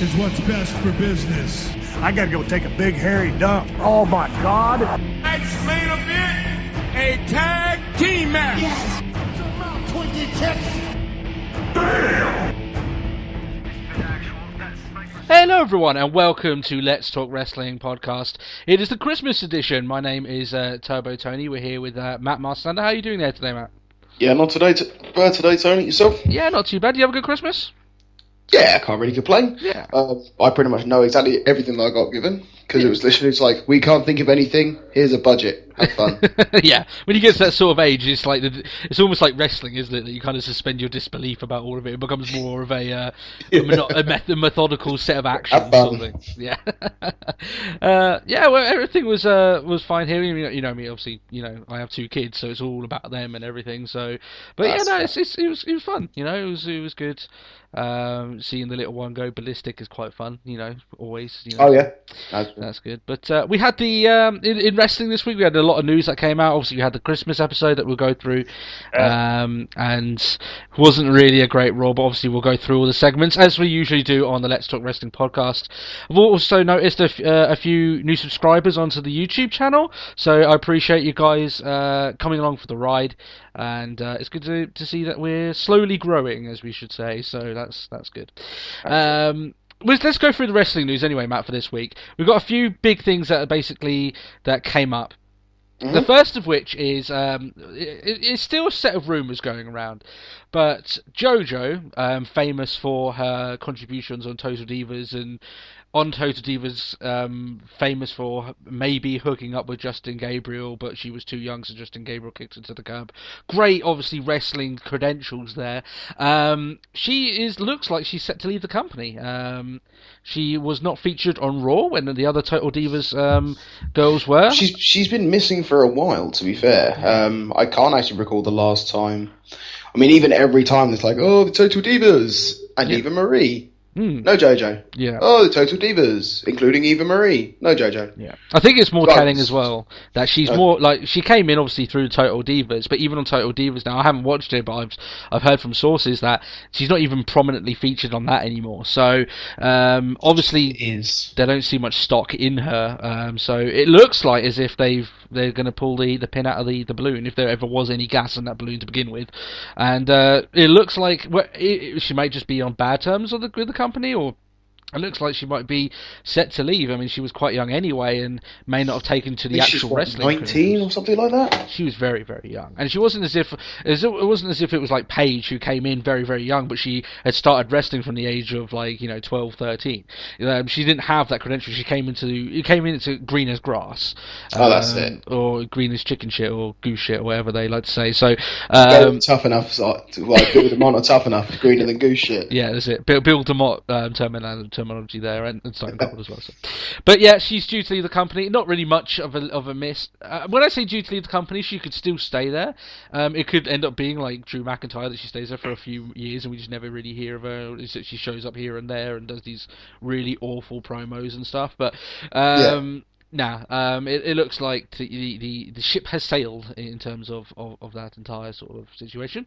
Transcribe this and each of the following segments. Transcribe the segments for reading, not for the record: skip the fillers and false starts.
is what's best for business. I gotta go take a big hairy dump. Oh my God! Tonight's main event, a tag team match. Yes! Hello everyone and welcome to Let's Talk Wrestling podcast. It is the Christmas edition. My name is Turbo Tony. We're here with Matt Marstander. How are you doing there today, Matt? Yeah, not today, today, Tony. Yourself? Yeah, not too bad. Do you have a good Christmas? Yeah, I can't really complain. Yeah. I pretty much know exactly everything that I got given, because it was literally, it's like, we can't think of anything, here's a budget, have fun. Yeah, when you get to that sort of age, it's like it's almost like wrestling, isn't it? That you kind of suspend your disbelief about all of it. It becomes more of a methodical set of actions. Sort of thing. Yeah. Yeah, well, everything was fine here. You know me, obviously. You know, I have two kids, so it's all about them and everything. So, but yeah, no, it was fun. You know, it was good. Seeing the little one go ballistic is quite fun, you know, always. You know, oh yeah, that's good. But we had the in wrestling this week. We had a lot of news that came out. Obviously, we had the Christmas episode that we'll go through, and wasn't really a great Raw. But obviously, we'll go through all the segments as we usually do on the Let's Talk Wrestling podcast. I've also noticed a few new subscribers onto the YouTube channel, so I appreciate you guys coming along for the ride. And it's good to see that we're slowly growing, as we should say. So that's good. Let's go through the wrestling news anyway, Matt, for this week. We've got a few big things that came up. Mm-hmm. The first of which is it's still a set of rumours going around, but JoJo, famous for her contributions on Total Divas and on Total Divas, famous for maybe hooking up with Justin Gabriel, but she was too young, so Justin Gabriel kicked her to the curb. Great, obviously, wrestling credentials there. She looks like she's set to leave the company. She was not featured on Raw when the other Total Divas girls were. She's been missing for a while, to be fair. I can't actually recall the last time. I mean, even every time it's like, oh, the Total Divas and Eva Marie. No JoJo. Yeah. Oh, the Total Divas, including Eva Marie. No JoJo. Yeah. I think it's more telling as well that she's more like she came in obviously through Total Divas, but even on Total Divas now, I haven't watched it, but I've heard from sources that she's not even prominently featured on that anymore. So obviously they don't see much stock in her. So it looks like as if they're going to pull the pin out of the balloon if there ever was any gas in that balloon to begin with, and it looks like she might just be on bad terms with the company, or it looks like she might be set to leave. I mean, she was quite young anyway, and may not have taken to the actual wrestling. 19 or something like that. She was very, very young, and she wasn't it wasn't as if it was like Paige who came in very, very young, but she had started wrestling from the age of 12, 13. She didn't have that credential. She came into green as grass. That's it. Or green as chicken shit or goose shit or whatever they like to say. So tough enough, Bill DeMott not tough enough, greener than goose shit. Yeah, that's it. Bill DeMott terminology there, and Stone Cold as well. So. But yeah, she's due to leave the company. Not really much of a miss. When I say due to leave the company, she could still stay there. It could end up being like Drew McIntyre, that she stays there for a few years and we just never really hear of her. It's that she shows up here and there and does these really awful promos and stuff. But it looks like the ship has sailed in terms of that entire sort of situation.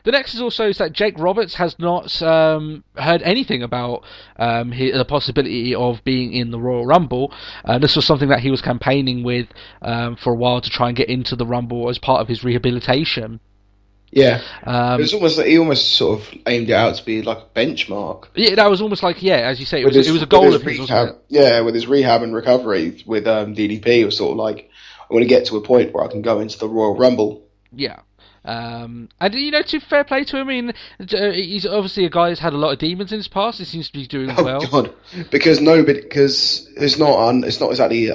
The next is that Jake Roberts has not heard anything about the possibility of being in the Royal Rumble. This was something that he was campaigning with for a while to try and get into the Rumble as part of his rehabilitation. Yeah, it was almost like he almost sort of aimed it out to be like a benchmark. Yeah, that was almost like as you say, it was a goal of his, wasn't it? Yeah, with his rehab and recovery with DDP, it was sort of like I want to get to a point where I can go into the Royal Rumble. Yeah. And to fair play to him, I mean, he's obviously a guy who's had a lot of demons in his past. He seems to be doing well. God, because it's not exactly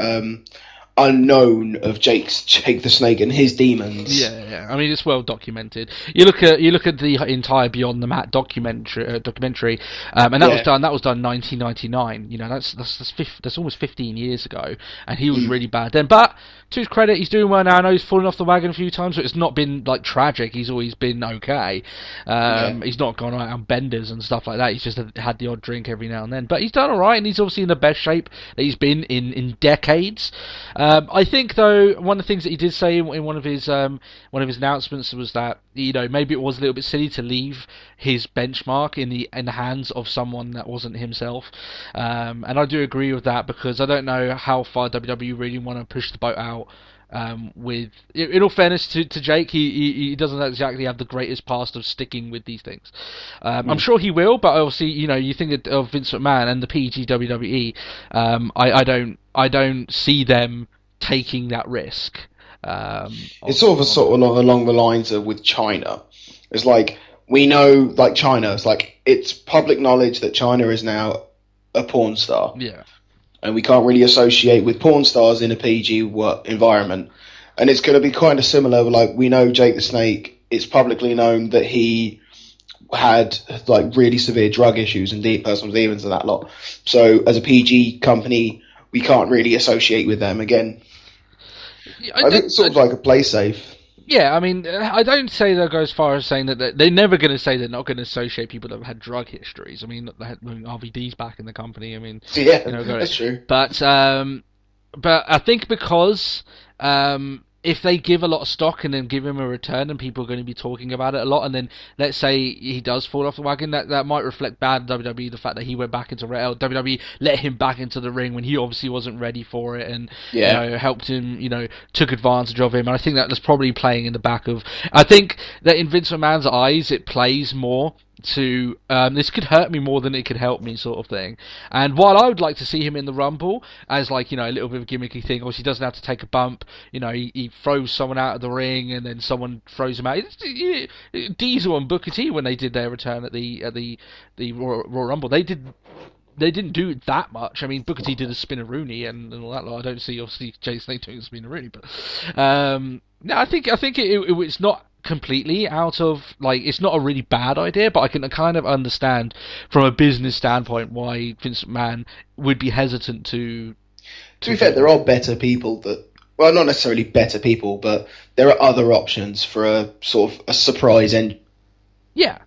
unknown of Jake the Snake and his demons. Yeah. I mean, it's well documented. You look at the entire Beyond the Mat documentary, and that was done 1999. You know, that's almost 15 years ago, and he was really bad then. But to his credit, he's doing well now. I know he's fallen off the wagon a few times, but it's not been like tragic. He's always been okay. He's not gone out on benders and stuff like that. He's just had the odd drink every now and then. But he's done all right, and he's obviously in the best shape that he's been in decades. I think though one of the things that he did say in one of his announcements was that maybe it was a little bit silly to leave his benchmark in the hands of someone that wasn't himself, and I do agree with that because I don't know how far WWE really want to push the boat out. With in all fairness to Jake, he doesn't exactly have the greatest past of sticking with these things. I'm sure he will, but obviously you think of Vince McMahon and the PG WWE. I don't see them taking that risk. It's sort of along the lines of with China. It's like we know, like China. It's like it's public knowledge that China is now a porn star. Yeah. And we can't really associate with porn stars in a PG environment. And it's going to be kind of similar. Like, we know Jake the Snake, it's publicly known that he had, like, really severe drug issues and deep personal demons and that lot. So, as a PG company, we can't really associate with them again. I think it's sort of like a play safe. Yeah, I mean, I don't say they'll go as far as saying that they're never going to say they're not going to associate people that have had drug histories. I mean, RVD's back in the company. I mean, yeah, that's true. But I think because if they give a lot of stock and then give him a return, and people are going to be talking about it a lot, and then let's say he does fall off the wagon, that might reflect bad on WWE, the fact that he went back into WWE, let him back into the ring when he obviously wasn't ready for it, and helped him, took advantage of him, and I think that's probably playing in the back of. I think that in Vince McMahon's eyes, it plays more to this could hurt me more than it could help me sort of thing. And while I would like to see him in the Rumble as like a little bit of a gimmicky thing, obviously he doesn't have to take a bump, he throws someone out of the ring and then someone throws him out. Diesel and Booker T, when they did their return at the Royal Rumble, they didn't do it that much. I mean, Booker T did a spinneroonie and all that lot. I don't see obviously Jay Snake doing a spinneroonie, but no, I think it's not completely out of, like, it's not a really bad idea, but I can kind of understand from a business standpoint why Vince McMahon would be hesitant to be fair, there are better people well, not necessarily better people, but there are other options for a sort of a surprise end. Yeah.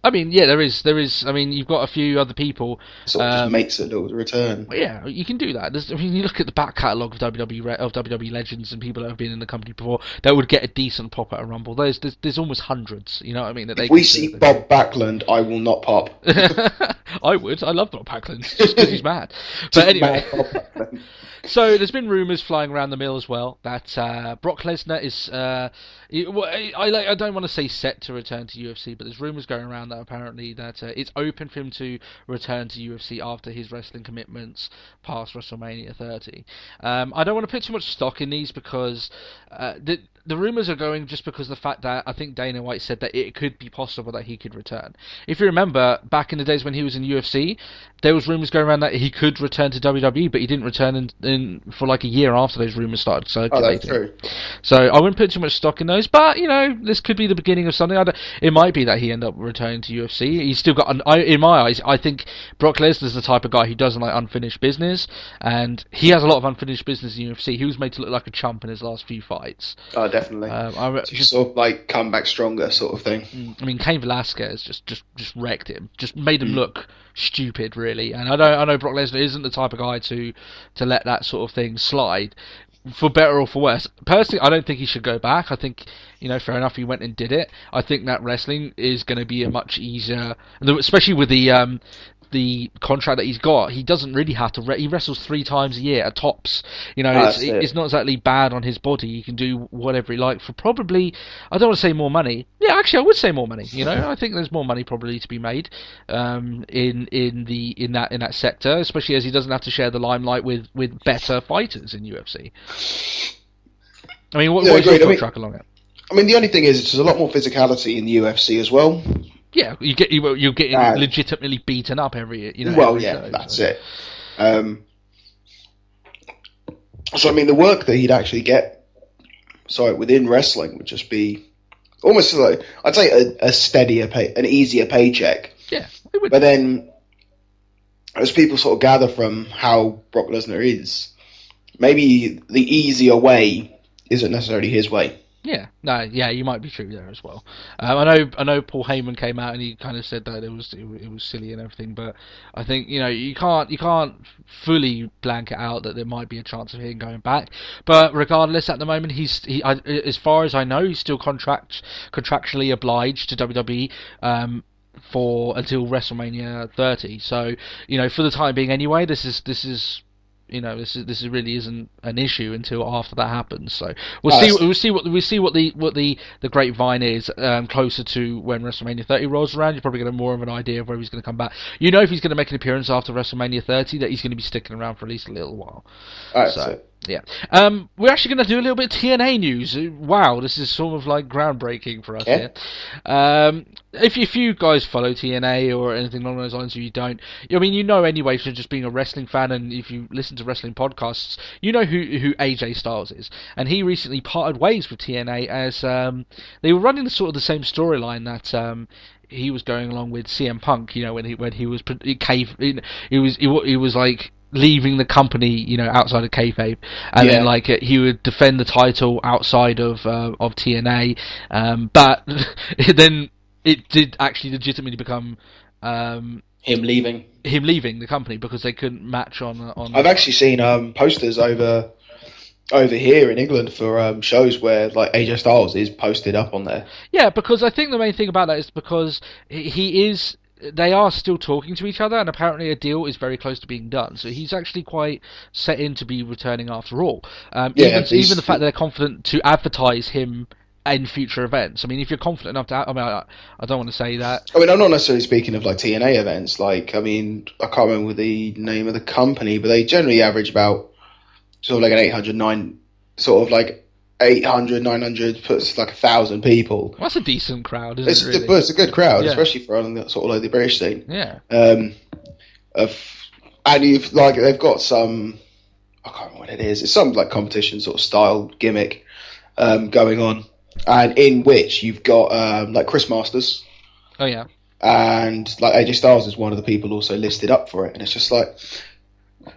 I mean, yeah, there is. I mean, you've got a few other people. Sort of just makes a little return. Yeah, you can do that. You look at the back catalogue of WWE legends and people that have been in the company before that would get a decent pop at a Rumble. There's almost hundreds. You know what I mean? If we see Bob Backlund, I will not pop. I would. I love Bob Backlund just because he's mad. But anyway. So there's been rumours flying around the mill as well that Brock Lesnar is I don't want to say set to return to UFC, but there's rumours going around that apparently that it's open for him to return to UFC after his wrestling commitments past WrestleMania 30. I don't want to put too much stock in these because the rumours are going just because of the fact that I think Dana White said that it could be possible that he could return. If you remember, back in the days when he was in UFC, there was rumours going around that he could return to WWE, but he didn't return in for like a year after those rumours started circulating. Oh, that's true. So I wouldn't put too much stock in those, but this could be the beginning of something. It might be that he end up returning to UFC. He's still got, in my eyes, I think Brock Lesnar's the type of guy who doesn't like unfinished business, and he has a lot of unfinished business in UFC. He was made to look like a chump in his last few fights. Oh, definitely. Just sort of like come back stronger, sort of thing. I mean, Cain Velasquez just wrecked him, just made him look stupid, really. And I know Brock Lesnar isn't the type of guy to let that sort of thing slide, for better or for worse. Personally, I don't think he should go back. I think, fair enough, he went and did it. I think that wrestling is going to be a much easier, especially with the contract that he's got. He doesn't really have to. He wrestles 3 times a year at tops. It's not exactly bad on his body. He can do whatever he likes for probably. I don't want to say more money. Yeah, actually, I would say more money. I think there's more money probably to be made in that sector, especially as he doesn't have to share the limelight with better fighters in UFC. I mean, what's your contract along it? I mean, the only thing is, there's a lot more physicality in the UFC as well. Yeah, you're getting legitimately beaten up every Well, every yeah, show, that's it. So I mean, the work that he'd actually get, within wrestling would just be almost like, I'd say a steadier an easier paycheck. Yeah, it would. But then, as people sort of gather from how Brock Lesnar is, maybe the easier way isn't necessarily his way. Yeah, no, yeah, you might be true there as well. I know. Paul Heyman came out and he kind of said that it was silly and everything, but I think you can't fully blank it out that there might be a chance of him going back. But regardless, at the moment as far as I know, he's still contractually obliged to WWE. For until WrestleMania 30. So for the time being, anyway, this is this really isn't an issue until after that happens. So we'll see what the grapevine is closer to when WrestleMania 30 rolls around. You're probably going to have more of an idea of where he's going to come back. If he's going to make an appearance after WrestleMania 30, that he's going to be sticking around for at least a little while. So yeah, we're actually going to do a little bit of TNA news. Wow, this is sort of like groundbreaking for us here. If you guys follow TNA or anything along those lines, or you don't, anyway from just being a wrestling fan, and if you listen to wrestling podcasts, you know who AJ Styles is, and he recently parted ways with TNA as they were running sort of the same storyline that he was going along with CM Punk. When he was he was like leaving the company, outside of kayfabe, and then he would defend the title outside of TNA, but then it did actually legitimately become him leaving the company because they couldn't match on. I've actually seen posters over here in England for shows where like AJ Styles is posted up on there. Yeah, because I think the main thing about that is because they are still talking to each other, and apparently a deal is very close to being done. So he's actually quite set in to be returning after all. Even the fact that they're confident to advertise him in future events. If you're confident enough to, I don't want to say that. I'm not necessarily speaking of like TNA events. I can't remember the name of the company, but they generally average about sort of like an 800, 900 puts like 1,000 people. Well, that's a decent crowd, isn't it? Really? It's a good crowd, especially for sort of like the British scene. Yeah. And they've got some, I can't remember what it is. It's some like competition sort of style gimmick going on, and in which you've got like Chris Masters. Oh yeah. And like AJ Styles is one of the people also listed up for it, and it's just like.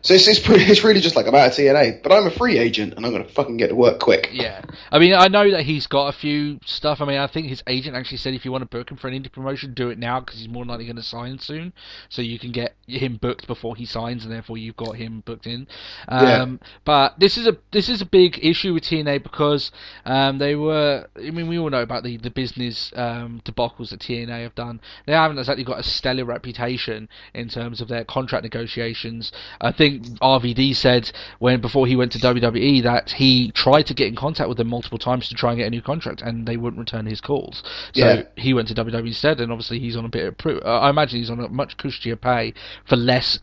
So it's really just like I'm out of TNA, but I'm a free agent and I'm going to fucking get to work quick. Yeah. I know that he's got a few stuff. I think his agent actually said if you want to book him for an indie promotion, do it now because he's more likely going to sign soon. So you can get him booked before he signs, and therefore you've got him booked in. But this is a big issue with TNA because they were. We all know about the business debacles that TNA have done. They haven't exactly got a stellar reputation in terms of their contract negotiations. I think RVD said before he went to WWE that he tried to get in contact with them multiple times to try and get a new contract, and they wouldn't return his calls. So he went to WWE instead, and obviously he's on a bit of I imagine he's on a much cushier pay for less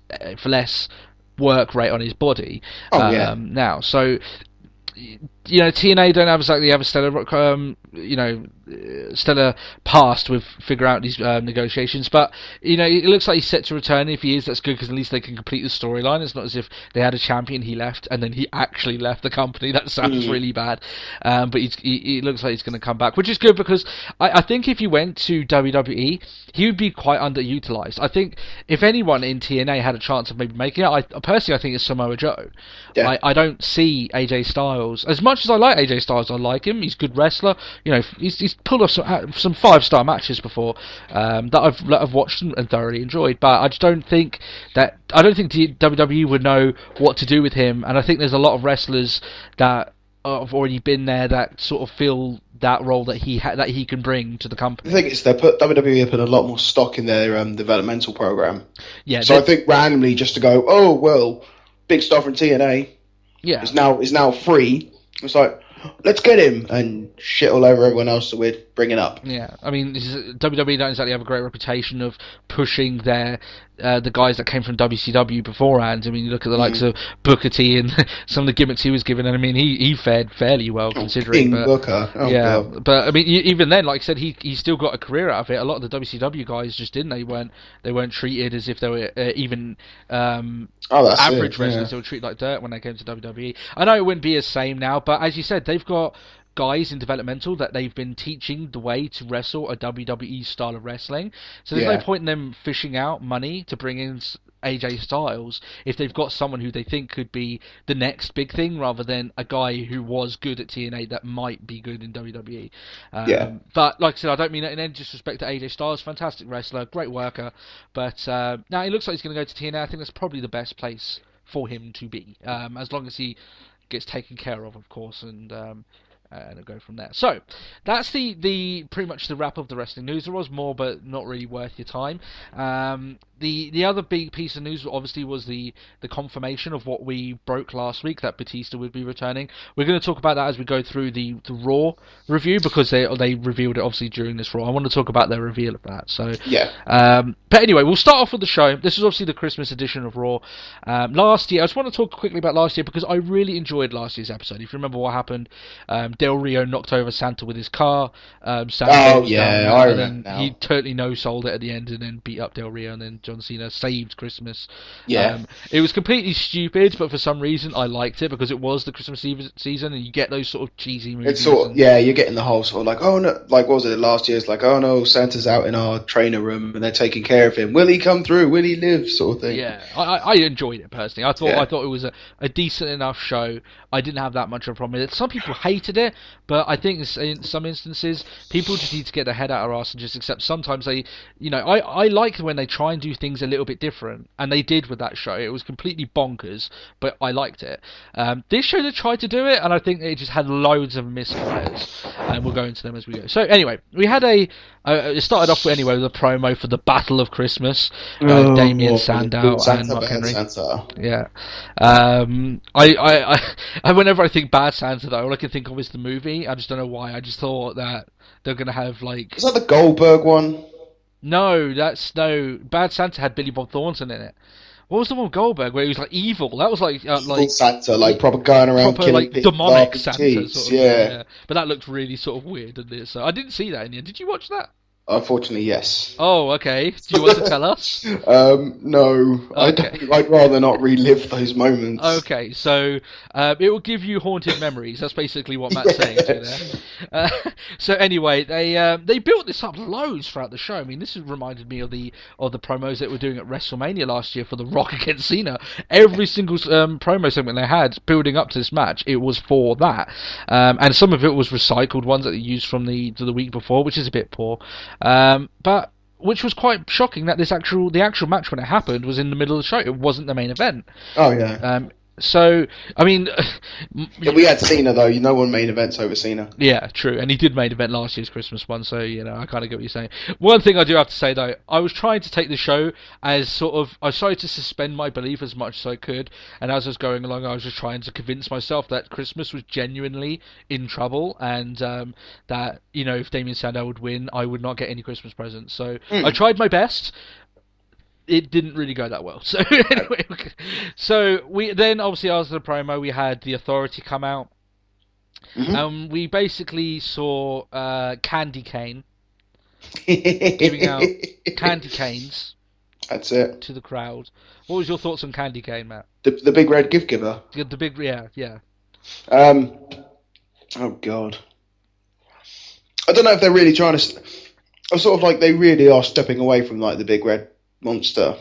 work rate on his body now. So TNA don't exactly have a stellar past with figuring out these negotiations, but it looks like he's set to return. If he is, that's good because at least they can complete the storyline. It's not as if they had a champion, he left, and then he actually left the company. That sounds really bad, but it looks like he's going to come back, which is good because I think if he went to WWE, he would be quite underutilized. I think if anyone in TNA had a chance of maybe making it, I think it's Samoa Joe. Yeah. I don't see AJ Styles, as much as I like AJ Styles, I like him. He's a good wrestler. He's pulled off some 5-star matches before that I've watched and thoroughly enjoyed. But I just don't think WWE would know what to do with him. And I think there's a lot of wrestlers that have already been there that sort of feel that role that he can bring to the company. The thing is, WWE put a lot more stock in their developmental program. Yeah. So I think randomly just to go, oh well, big star from TNA, is now free. It's like, let's get him and shit all over everyone else that we're bringing up. Yeah, WWE don't exactly have a great reputation of pushing the guys that came from WCW beforehand. You look at the likes of Booker T and some of the gimmicks he was given, and he fared fairly well considering. Booker. God. But even then, like I said, he still got a career out of it. A lot of the WCW guys just didn't. They weren't treated as if they were even average wrestlers. They were treated like dirt when they came to WWE. I know it wouldn't be the same now, but as you said, they've got guys in developmental that they've been teaching the way to wrestle a WWE style of wrestling. So there's no point in them fishing out money to bring in AJ Styles if they've got someone who they think could be the next big thing, rather than a guy who was good at TNA that might be good in WWE. But like I said, I don't mean that in any disrespect to AJ Styles. Fantastic wrestler, great worker, but now it looks like he's going to go to TNA. I think that's probably the best place for him to be, as long as he gets taken care of course, and it'll go from there. So that's the pretty much the wrap of the wrestling news. There was more, but not really worth your time. The other big piece of news obviously was the confirmation of what we broke last week, that Batista would be returning. We're going to talk about that as we go through the Raw review, because they revealed it obviously during this Raw. I want to talk about their reveal of that. So but anyway, we'll start off with the show. This is obviously the Christmas edition of Raw. Last year, I just want to talk quickly about last year, because I really enjoyed last year's episode. If you remember what happened, Del Rio knocked over Santa with his car. Santa I remember now. He totally no-sold it at the end and then beat up Del Rio, and then John Cena saved Christmas. It was completely stupid, but for some reason I liked it, because it was the Christmas Eve season, and you get those sort of cheesy movies. It's sort of, you're getting the whole sort of like, oh no, like what was it last year? It's like, oh no, Santa's out in our trainer room and they're taking care of him. Will he come through? Will he live? Sort of thing. Yeah, I enjoyed it personally. I thought it was a decent enough show. I didn't have that much of a problem with it. Some people hated it, but I think in some instances people just need to get their head out of their arse and just accept. Sometimes they, I like when they try and do things a little bit different, and they did with that show. It was completely bonkers, but I liked it. This show they tried to do it, and I think it just had loads of misfires, and we'll go into them as we go. So anyway, we had it started off with a promo for the Battle of Christmas. Damien Sandow and Mark Henry. Santa. Yeah. I whenever I think Bad Santa, though, all I can think of is the movie. I just don't know why. I just thought that they're going to have, like... Is that the Goldberg one? No, Bad Santa had Billy Bob Thornton in it. What was the one with Goldberg where he was, like, evil? That was, like... Santa, like, proper going around killing like, people. Demonic Santa, sort of. Yeah. But that looked really sort of weird, didn't it? So I didn't see that in the end. Did you watch that? Unfortunately, yes. Oh, okay. Do you want to tell us? No. Okay. I'd rather not relive those moments. Okay, so it will give you haunted memories. That's basically what Matt's saying to you there. So anyway, they built this up loads throughout the show. I mean, this has reminded me of the promos that were doing at WrestleMania last year for The Rock against Cena. Every single promo segment they had building up to this match, it was for that. And some of it was recycled ones that they used from the week before, which is a bit poor. But which was quite shocking that the actual match when it happened was in the middle of the show. It wasn't the main event. Oh yeah. So I mean, we had Cena though. No one main events over Cena. Yeah, true, and he did main event last year's Christmas one. So I kind of get what you're saying. One thing I do have to say though, I was trying to take the show as sort of I started to suspend my belief as much as I could, and as I was going along, I was just trying to convince myself that Christmas was genuinely in trouble, and that if Damien Sandow would win, I would not get any Christmas presents. So I tried my best. It didn't really go that well. So anyway, so we then obviously after the promo we had the Authority come out. We basically saw Candy Cane giving out candy canes. That's it to the crowd. What was your thoughts on Candy Cane, Matt? The big red gift giver. The big yeah. Oh God. I don't know if they're really trying to. Or sort of like they really are stepping away from like the big red monster.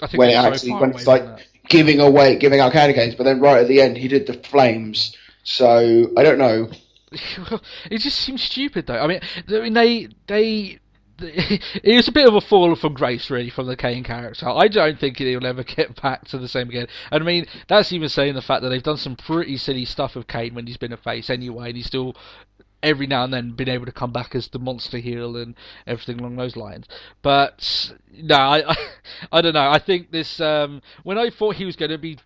I think when it's like giving out candy canes, but then right at the end he did the flames. So I don't know. It just seems stupid though. I mean they it was a bit of a fall from grace really from the Kane character. I don't think he'll ever get back to the same again. And I mean that's even saying the fact that they've done some pretty silly stuff with Kane when he's been a face anyway, and he's still every now and then been able to come back as the monster heel and everything along those lines. But no, I don't know. I think this when I thought he was going to be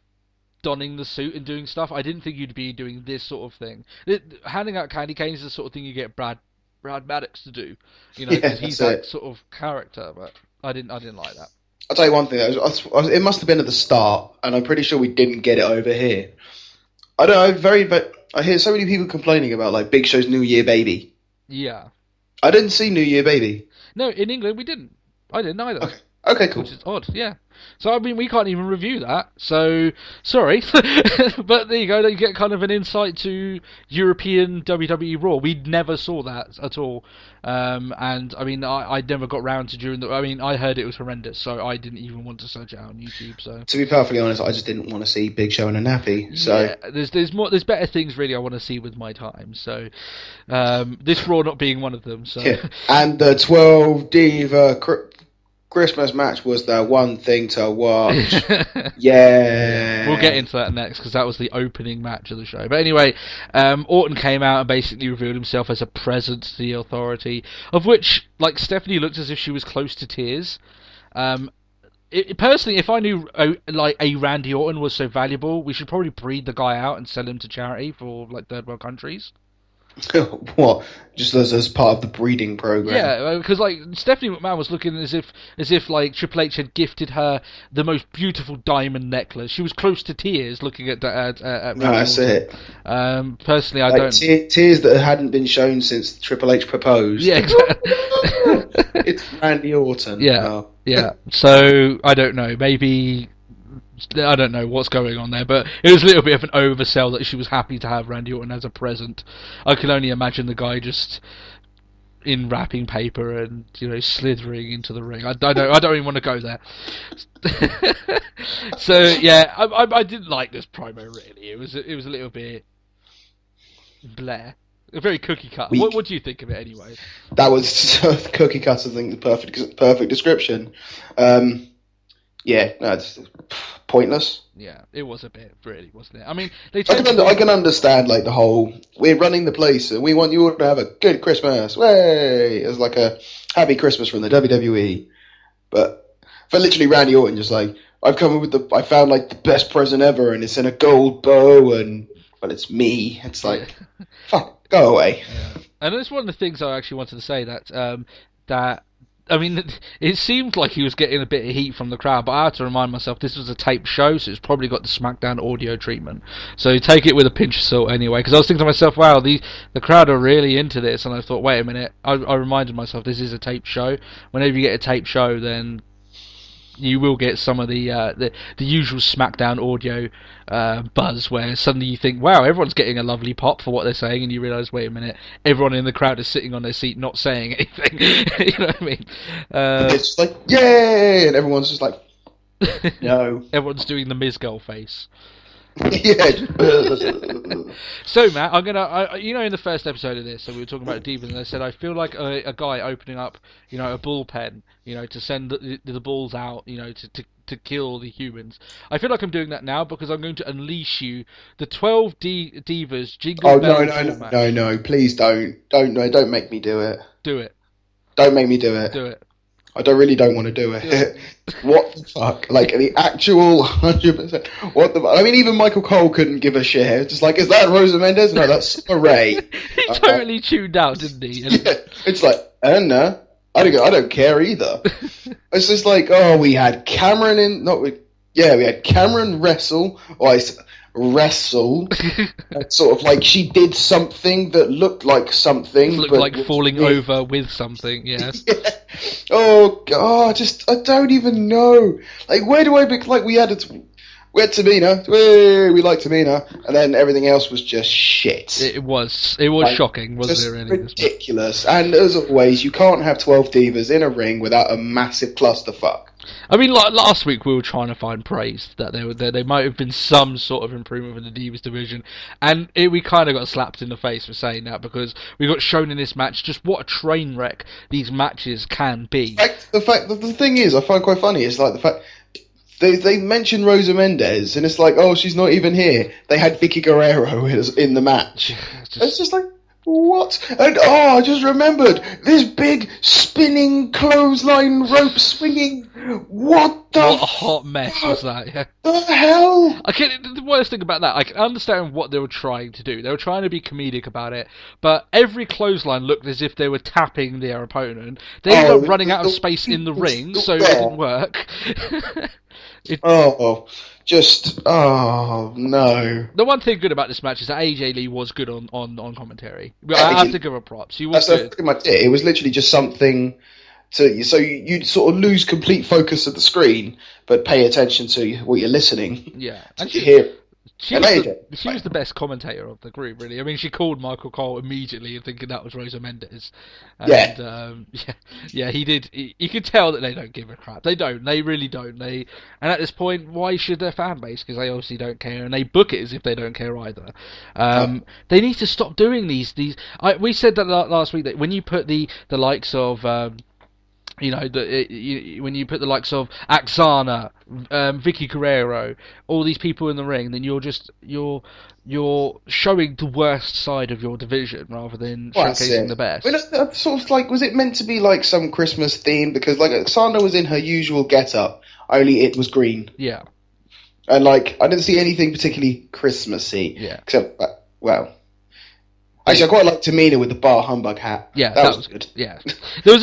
donning the suit and doing stuff, I didn't think you'd be doing this sort of thing. Handing out candy canes is the sort of thing you get Brad Maddox to do, because he's that sort of character. But I didn't like that. I'll tell you one thing. It must have been at the start, and I'm pretty sure we didn't get it over here. I don't know. But I hear so many people complaining about like Big Show's New Year Baby. Yeah. I didn't see New Year Baby. No, in England we didn't. I didn't either. Okay, cool. Which is odd, yeah. So, I mean, we can't even review that, so, sorry. But there you go, you get kind of an insight to European WWE Raw. We never saw that at all. And, I mean, I never got round to I heard it was horrendous, so I didn't even want to search it out on YouTube, so... To be perfectly honest, I just didn't want to see Big Show in a nappy, so... Yeah, there's better things, really, I want to see with my time, so... this Raw not being one of them, so... Yeah. And the 12 Diva... Christmas match was the one thing to watch. Yeah. We'll get into that next, because that was the opening match of the show. But anyway, Orton came out and basically revealed himself as a present to the Authority, of which, like, Stephanie looked as if she was close to tears. Personally, if I knew a Randy Orton was so valuable, we should probably breed the guy out and sell him to charity for, like, third world countries. What? Just as part of the breeding program? Yeah, because like Stephanie McMahon was looking as if like Triple H had gifted her the most beautiful diamond necklace. She was close to tears looking at no, that's it. Personally, I don't tears that hadn't been shown since Triple H proposed. Yeah, exactly. It's Randy Orton. Yeah, oh. Yeah. So I don't know. Maybe. I don't know what's going on there, but it was a little bit of an oversell that she was happy to have Randy Orton as a present. I can only imagine the guy just in wrapping paper and slithering into the ring. I don't even want to go there. So yeah, I didn't like this promo really. It was a little bit bleh. A very cookie cutter. What do you think of it anyway? That was cookie cutter. I think the perfect description. Yeah, no, it's pointless. Yeah, it was a bit, really, wasn't it? I mean, I can understand, like, the whole, we're running the place and we want you all to have a good Christmas. Way! It's like a happy Christmas from the WWE. But for literally Randy Orton, just like, I found, like, the best present ever and it's in a gold bow and, well, it's me. It's like, fuck, go away. Yeah. And that's one of the things I actually wanted to say, that I mean, it seemed like he was getting a bit of heat from the crowd, but I had to remind myself this was a taped show, so it's probably got the SmackDown audio treatment. So take it with a pinch of salt anyway, because I was thinking to myself, wow, the crowd are really into this, and I thought, wait a minute, I reminded myself this is a taped show. Whenever you get a taped show, then you will get some of the usual SmackDown audio buzz, where suddenly you think, wow, everyone's getting a lovely pop for what they're saying, and you realise, wait a minute, everyone in the crowd is sitting on their seat not saying anything. You know what I mean? It's like, yay! And everyone's just like, no. Everyone's doing the Miz girl face. Yeah. So Matt, I'm gonna, in the first episode of this, so we were talking about Divas, and I said I feel like a guy opening up, a bullpen, to send the balls out, to kill the humans. I feel like I'm doing that now because I'm going to unleash you the 12 Divas Jingle Bells. No, please don't make me do it. Do it. Don't make me do it. Do it. I don't want to do it. What the fuck? Like, the actual 100%. What the... I mean, even Michael Cole couldn't give a shit. It's just like, is that Rosa Mendes? No, that's Ray. He totally tuned out, didn't he? Yeah, it's like, no, I don't care either. It's just like, oh, we had Cameron in... we had Cameron wrestle. Wrestle. Sort of like she did something that looked like something. Looked like falling over with something, yes. Yeah. Oh, God, I don't even know. Like, where do I be? Like, we had Tamina. We like Tamina. And then everything else was just shit. It was shocking, wasn't it, really? Ridiculous. And as always, you can't have 12 divas in a ring without a massive clusterfuck. I mean, like last week we were trying to find praise that there might have been some sort of improvement in the Divas division, and we kind of got slapped in the face for saying that because we got shown in this match just what a train wreck these matches can be. The thing is, I find quite funny is like the fact they mentioned Rosa Mendes, and it's like, oh, she's not even here. They had Vicky Guerrero in the match. It's just like, what? And I just remembered this big spinning clothesline rope swinging. What a hot mess was that? Yeah. The hell? The worst thing about that, I can understand what they were trying to do. They were trying to be comedic about it, but every clothesline looked as if they were tapping their opponent. They ended up running out of space in the ring, so it didn't work. Oh no. The one thing good about this match is that AJ Lee was good on commentary. I have to give her props. He was good. Pretty much it. It was literally just something So you sort of lose complete focus of the screen, but pay attention to what you're listening. Yeah, and you hear. She was the best commentator of the group, really. I mean, she called Michael Cole immediately, thinking that was Rosa Mendes. And, yeah, he did. You could tell that they don't give a crap. They don't. They really don't. And at this point, why should their fan base? Because they obviously don't care, and they book it as if they don't care either. They need to stop doing these. We said that last week that when you put the likes of. When you put the likes of Axana, Vicky Guerrero, all these people in the ring, then you're showing the worst side of your division rather than showcasing the best. I mean, that's sort of like, was it meant to be like some Christmas theme? Because like Axana was in her usual get-up, only it was green. Yeah. And like, I didn't see anything particularly Christmassy. Yeah. Except, actually, I quite like Tamina with the bar humbug hat. Yeah, that was good. Yeah, there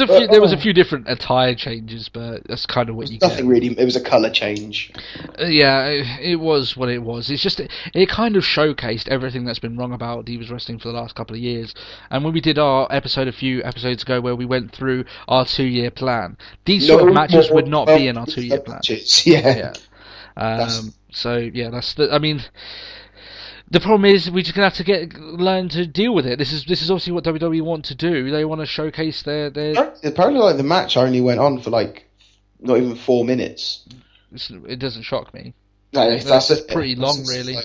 was a few different attire changes, but that's kind of what you get. Nothing really. It was a color change. It was what it was. It's just it kind of showcased everything that's been wrong about Divas Wrestling for the last couple of years. And when we did our episode a few episodes ago, where we went through our 2-year plan, these sort of matches would not be in our 2-year plan. Yeah. So yeah, I mean. The problem is we're just gonna have to learn to deal with it. This is obviously what WWE want to do. They want to showcase their. Apparently, like the match only went on for like not even 4 minutes. It doesn't shock me. No, that's pretty long, really.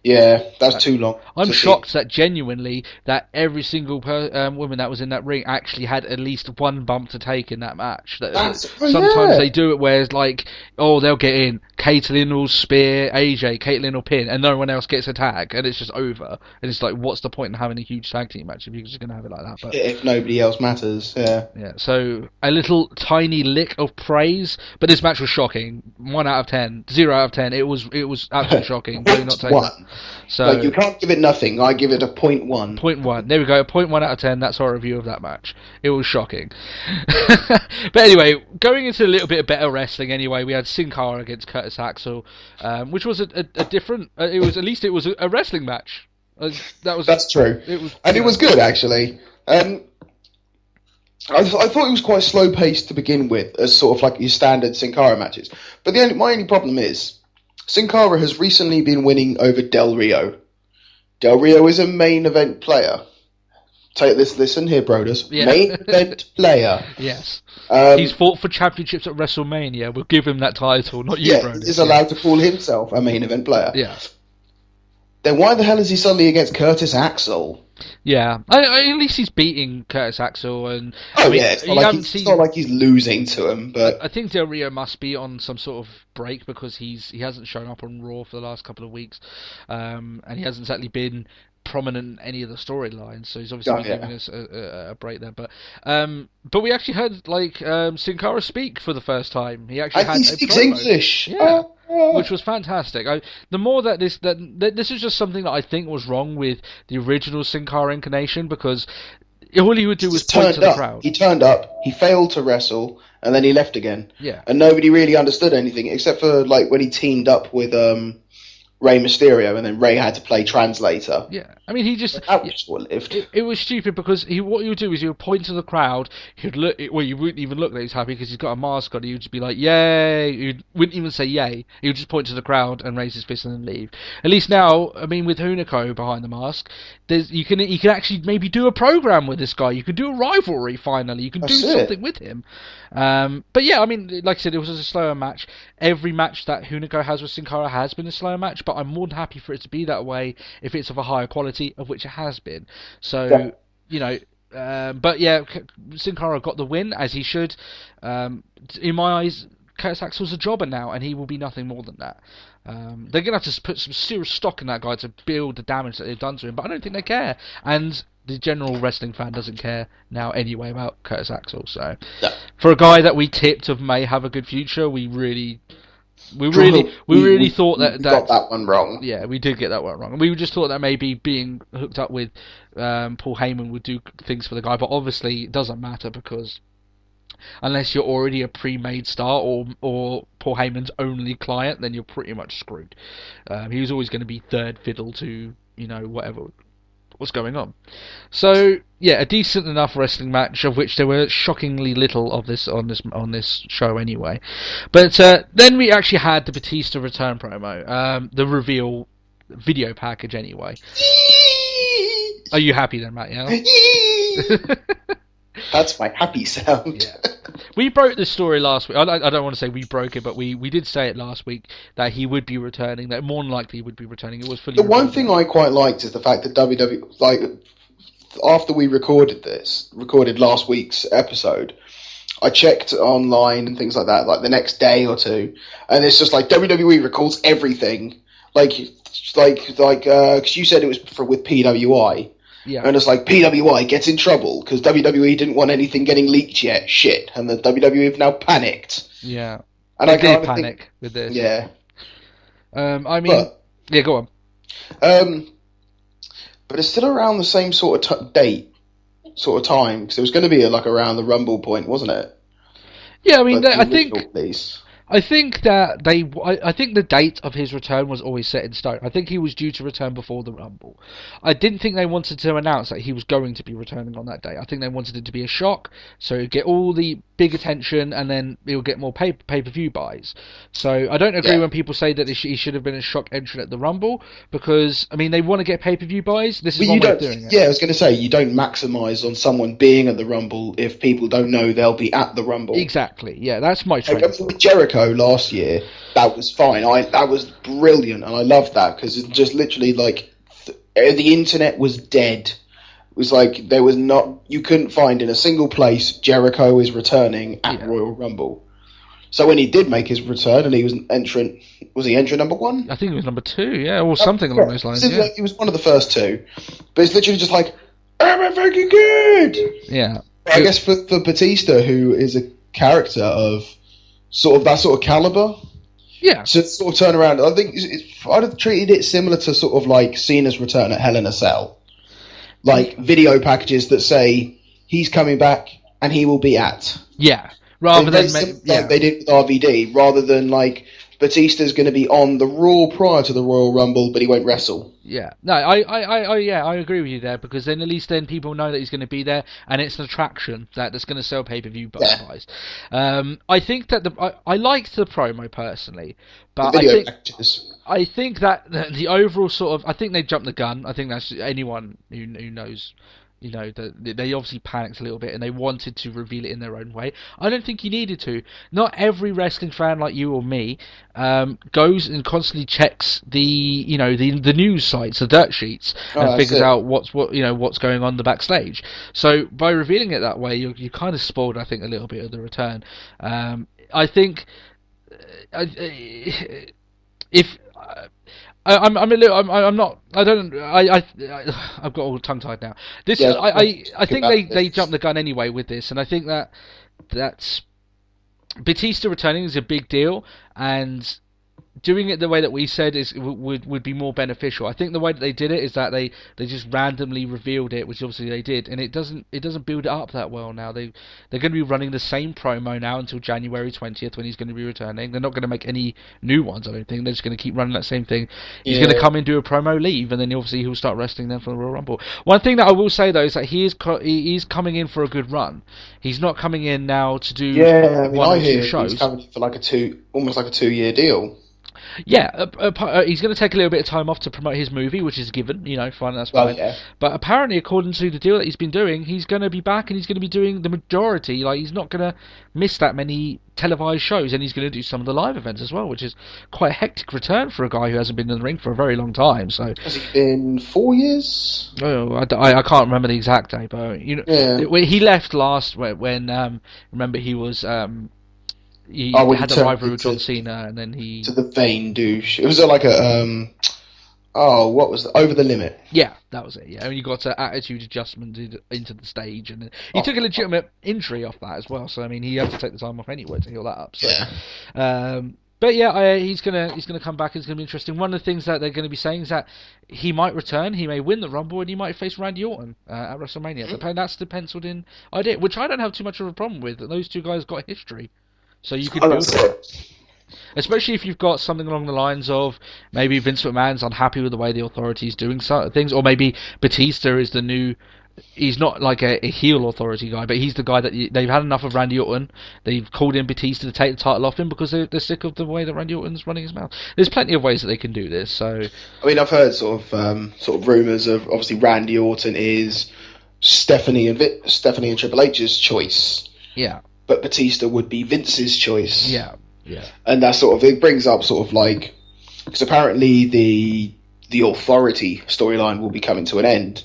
Yeah, that's too long. I'm shocked that genuinely that every single woman that was in that ring actually had at least one bump to take in that match. Sometimes they do it where it's like, they'll get in, Caitlyn will spear AJ, Caitlyn will pin, and no one else gets a tag, and it's just over. And it's like, what's the point in having a huge tag team match if you're just going to have it like that? But if nobody else matters, yeah. Yeah, so a little tiny lick of praise, but this match was shocking. 1 out of 10, 0 out of 10. It was absolutely shocking. Do not take that. So like, you can't give it nothing. I give it a 0.1. 0.1. There we go. 0.1 out of 10. That's our review of that match. It was shocking. But anyway, going into a little bit of better wrestling. Anyway, we had Sin Cara against Curtis Axel, which was a different. It was a wrestling match. That's true. It was good actually. I thought it was quite slow paced to begin with, as sort of like your standard Sin Cara matches. But my only problem is, Sin Cara has recently been winning over Del Rio. Del Rio is a main event player. Take this, listen here, Broders. Yeah. Main event player. Yes. He's fought for championships at WrestleMania. We'll give him that title, not you, Broders. He's allowed to call himself a main event player. Yeah. Then why the hell is he suddenly against Curtis Axel? Yeah, at least he's beating Curtis Axel, and it's not like he's losing to him. But I think Del Rio must be on some sort of break because he hasn't shown up on Raw for the last couple of weeks, and he hasn't exactly been prominent in any of the storylines, so he's obviously giving us a break there. But we actually heard Sin Cara speak for the first time. He actually speaks English. Yeah. Which was fantastic. The more that this is just something that I think was wrong with the original Sin Cara incarnation, because all he would do was point to the crowd. He turned up, he failed to wrestle, and then he left again. Yeah. And nobody really understood anything, except for like when he teamed up with Rey Mysterio, and then Rey had to play translator. Yeah, I mean, he just... That was short-lived. It was stupid because what he would do is he would point to the crowd, he'd look... Well, you wouldn't even look that he's happy because he's got a mask on, he would just be like, yay! He wouldn't even say yay. He would just point to the crowd and raise his fist and then leave. At least now, I mean, with Hunico behind the mask, you can actually maybe do a program with this guy. You could do a rivalry, finally. You can do something with him. But yeah, I mean, like I said, it was a slower match. Every match that Hunico has with Sin Cara has been a slower match, but I'm more than happy for it to be that way if it's of a higher quality, of which it has been. So, but yeah, Sin Cara got the win, as he should. In my eyes, Curtis Axel's a jobber now, and he will be nothing more than that. They're going to have to put some serious stock in that guy to build the damage that they've done to him, but I don't think they care. And the general wrestling fan doesn't care now anyway about Curtis Axel. So, for a guy that we tipped may have a good future, we really thought that got that one wrong. Yeah, we did get that one wrong. And we just thought that maybe being hooked up with Paul Heyman would do things for the guy, but obviously it doesn't matter because unless you're already a pre-made star or Paul Heyman's only client, then you're pretty much screwed. He was always going to be third fiddle to whatever what's going on. So yeah, a decent enough wrestling match, of which there were shockingly little of this on this show anyway. But then we actually had the Batista return promo, the reveal video package anyway. Are you happy then, Matt? Yeah. That's my happy sound. Yeah. We broke the story last week. I don't want to say we broke it, but we did say it last week that he would be returning, that more than likely he would be returning. It was fully The one thing I quite liked is the fact that WWE, like, after we recorded last week's episode, I checked online and things like that, like the next day or two, and it's just like WWE records everything, because you said it was with PWI. Yeah. And it's like PWI gets in trouble because WWE didn't want anything getting leaked yet. Shit. And the WWE have now panicked. Yeah. And I I did panic with this. Yeah. Yeah, go on. But it's still around the same sort of date, sort of time, because it was going to be around the Rumble point, wasn't it? Yeah, I mean, I think the date of his return was always set in stone. I think he was due to return before the Rumble. I didn't think they wanted to announce that he was going to be returning on that day. I think they wanted it to be a shock, so it'd get all the big attention, and then it would get more pay-per-view buys. So I don't agree when people say that he should have been a shock entrant at the Rumble, because, I mean, they want to get pay-per-view buys. This is one way of doing it. Yeah, I was going to say, you don't maximise on someone being at the Rumble if people don't know they'll be at the Rumble. Exactly, yeah, that's my trend. With Jericho last year, that was fine. That was brilliant, and I loved that because it just literally the internet was dead. It was like you couldn't find in a single place Jericho is returning at Royal Rumble. So when he did make his return and he was he entrant number 1? I think he was number 2, yeah, or something along those lines. Yeah. He was one of the first 2, but it's literally just like, I'm fucking good. Yeah, I guess for Batista, who is a character of sort of that sort of caliber. Yeah. So sort of turn around. I think I'd have treated it similar to sort of like Cena's return at Hell in a Cell. Like video packages that say he's coming back and he will be at. Yeah. Rather than like they did with RVD, rather than like Batista's going to be on the Raw prior to the Royal Rumble, but he won't wrestle. Yeah, no, I agree with you there, because then at least then people know that he's going to be there, and it's an attraction that's going to sell pay-per-view buys. I think that I liked the promo personally, but I think that the overall sort of, I think they jumped the gun. I think that's anyone who knows. You know, they obviously panicked a little bit and they wanted to reveal it in their own way. I don't think you needed to. Not every wrestling fan like you or me goes and constantly checks the news sites, the dirt sheets, and figures out what's going on the backstage. So by revealing it that way, you kind of spoiled, I think, a little bit of the return. I think if. I've got all tongue tied now. I think they jumped the gun anyway with this, and I think that's Batista returning is a big deal, and doing it the way that we said would be more beneficial. I think the way that they did it is that they just randomly revealed it, which obviously they did, and it doesn't build it up that well now. They're going to be running the same promo now until January 20th when he's going to be returning. They're not going to make any new ones, I don't think. They're just going to keep running that same thing. He's going to come in, do a promo, leave, and then obviously he'll start wrestling then for the Royal Rumble. One thing that I will say though is that he is coming in for a good run. He's not coming in now to do one or two shows. He's coming for almost like a 2-year deal. Yeah, he's going to take a little bit of time off to promote his movie, which is given, fine, that's fine. Yeah. But apparently, according to the deal that he's been doing, he's going to be back and he's going to be doing the majority. Like, he's not going to miss that many televised shows, and he's going to do some of the live events as well, which is quite a hectic return for a guy who hasn't been in the ring for a very long time. So has he been 4 years? Oh, I can't remember the exact day, but he left last when remember he was. He had a rivalry with John Cena, and then he... To the vain douche. It was like what was it? Over the Limit. Yeah, that was it, yeah. And he got an attitude adjustment into the stage, and he took a legitimate injury off that as well, so, I mean, he had to take the time off anyway to heal that up, so... Yeah. But yeah, he's gonna come back. It's gonna be interesting. One of the things that they're going to be saying is that he might return, he may win the Rumble, and he might face Randy Orton at WrestleMania. Mm-hmm. That's the penciled-in idea, which I don't have too much of a problem with. Those two guys got history. So you could build it. Especially if you've got something along the lines of maybe Vince McMahon's unhappy with the way the Authority's doing certain things, or maybe Batista is the new. He's not like a heel Authority guy, but he's the guy that they've had enough of Randy Orton. They've called in Batista to take the title off him because they're sick of the way that Randy Orton's running his mouth. There's plenty of ways that they can do this. So, I mean, I've heard sort of rumours of obviously Randy Orton is Stephanie and Triple H's choice. Yeah. But Batista would be Vince's choice. Yeah. And that sort of, it brings up sort of like, because apparently the Authority storyline will be coming to an end.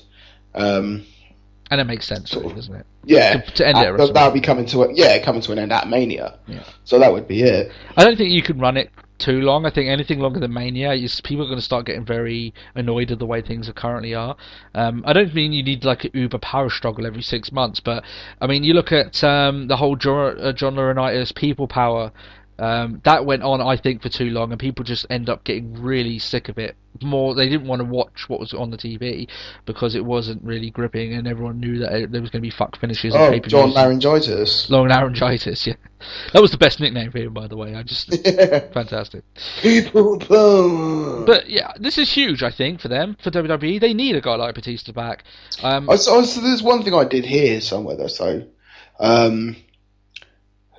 And it makes sense, really, doesn't it? Yeah, to end it. But that'll be coming to an end at Mania. Yeah. So that would be it. I don't think you can run it too long. I think anything longer than Mania, people are going to start getting very annoyed at the way things currently are. I don't mean you need like an uber power struggle every 6 months, but I mean you look at the whole John Laurinaitis people power. That went on, I think, for too long, and people just end up getting really sick of it. They didn't want to watch what was on the TV because it wasn't really gripping, and everyone knew that there was going to be fuck finishes. Oh, and John Laryngitis. Long Laryngitis, yeah. That was the best nickname for him, by the way. Fantastic. People power. But yeah, this is huge, I think, for them, for WWE. They need a guy like Batista back. So there's one thing I did hear somewhere though. So,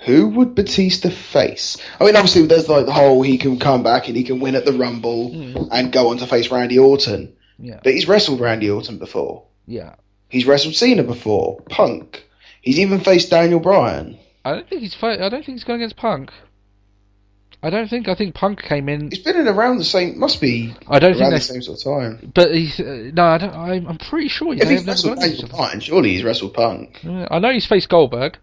who would Batista face? I mean, obviously, there's like the whole he can come back and he can win at the Rumble and go on to face Randy Orton. Yeah. But he's wrestled Randy Orton before. Yeah. He's wrestled Cena before. Punk. He's even faced Daniel Bryan. I don't think he's going against Punk. I think Punk came in. He's been in around the same. Must be. I don't think the same sort of time. But he's no. I don't. I'm pretty sure he's. If he's wrestled Daniel Bryan, surely he's wrestled Punk. I know he's faced Goldberg.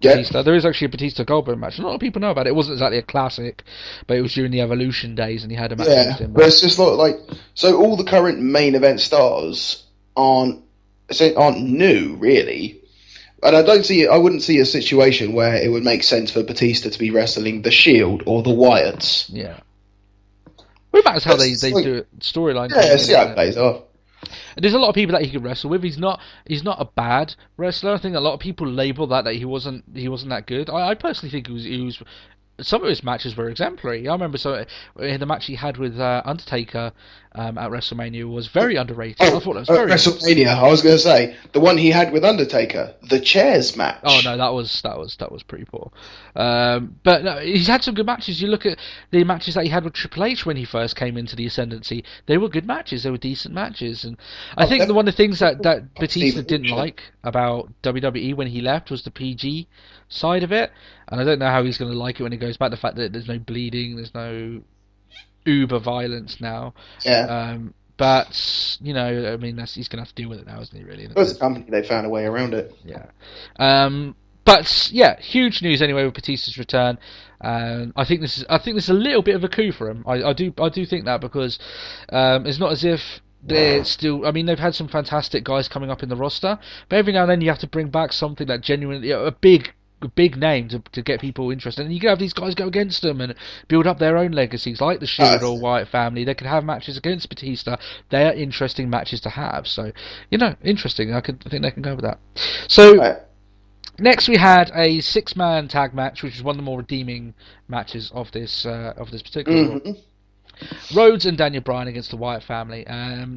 Yeah. Batista. There is actually a Batista Goldberg match. A lot of people know about it. It wasn't exactly a classic, but it was during the Evolution days, and he had a match against him. But it's just like so. All the current main event stars aren't new, really. And I wouldn't see a situation where it would make sense for Batista to be wrestling the Shield or the Wyatts. Yeah. Well, it matters how they do it. Storyline. Yeah, see how it plays off. There's a lot of people that he could wrestle with. He's not a bad wrestler. I think a lot of people label that he wasn't that good. I personally think he was. Some of his matches were exemplary. I remember the match he had with Undertaker at WrestleMania was very underrated. I thought that was very WrestleMania. I was going to say the one he had with Undertaker, the chairs match. Oh no, that was pretty poor. But no, he's had some good matches. You look at the matches that he had with Triple H when he first came into the Ascendancy. They were good matches. They were decent matches, and I think one of the things that Batista didn't like about WWE when he left was the PG side of it, and I don't know how he's going to like it when he goes back. The fact that there's no bleeding, there's no uber violence now. Yeah. But I mean, he's going to have to deal with it now, isn't he? Really? As a company, they found a way around it. Yeah. But yeah, huge news anyway with Batista's return. I think this is a little bit of a coup for him. I do think that because it's not as if they're still. I mean, they've had some fantastic guys coming up in the roster, but every now and then you have to bring back something that genuinely a big name to get people interested, and you can have these guys go against them and build up their own legacies, like the Shield or Wyatt family. They can have matches against Batista. They are interesting matches to have. So interesting. I think they can go with that. So. Next, we had a 6-man tag match, which is one of the more redeeming matches of this particular one. Rhodes and Daniel Bryan against the Wyatt family.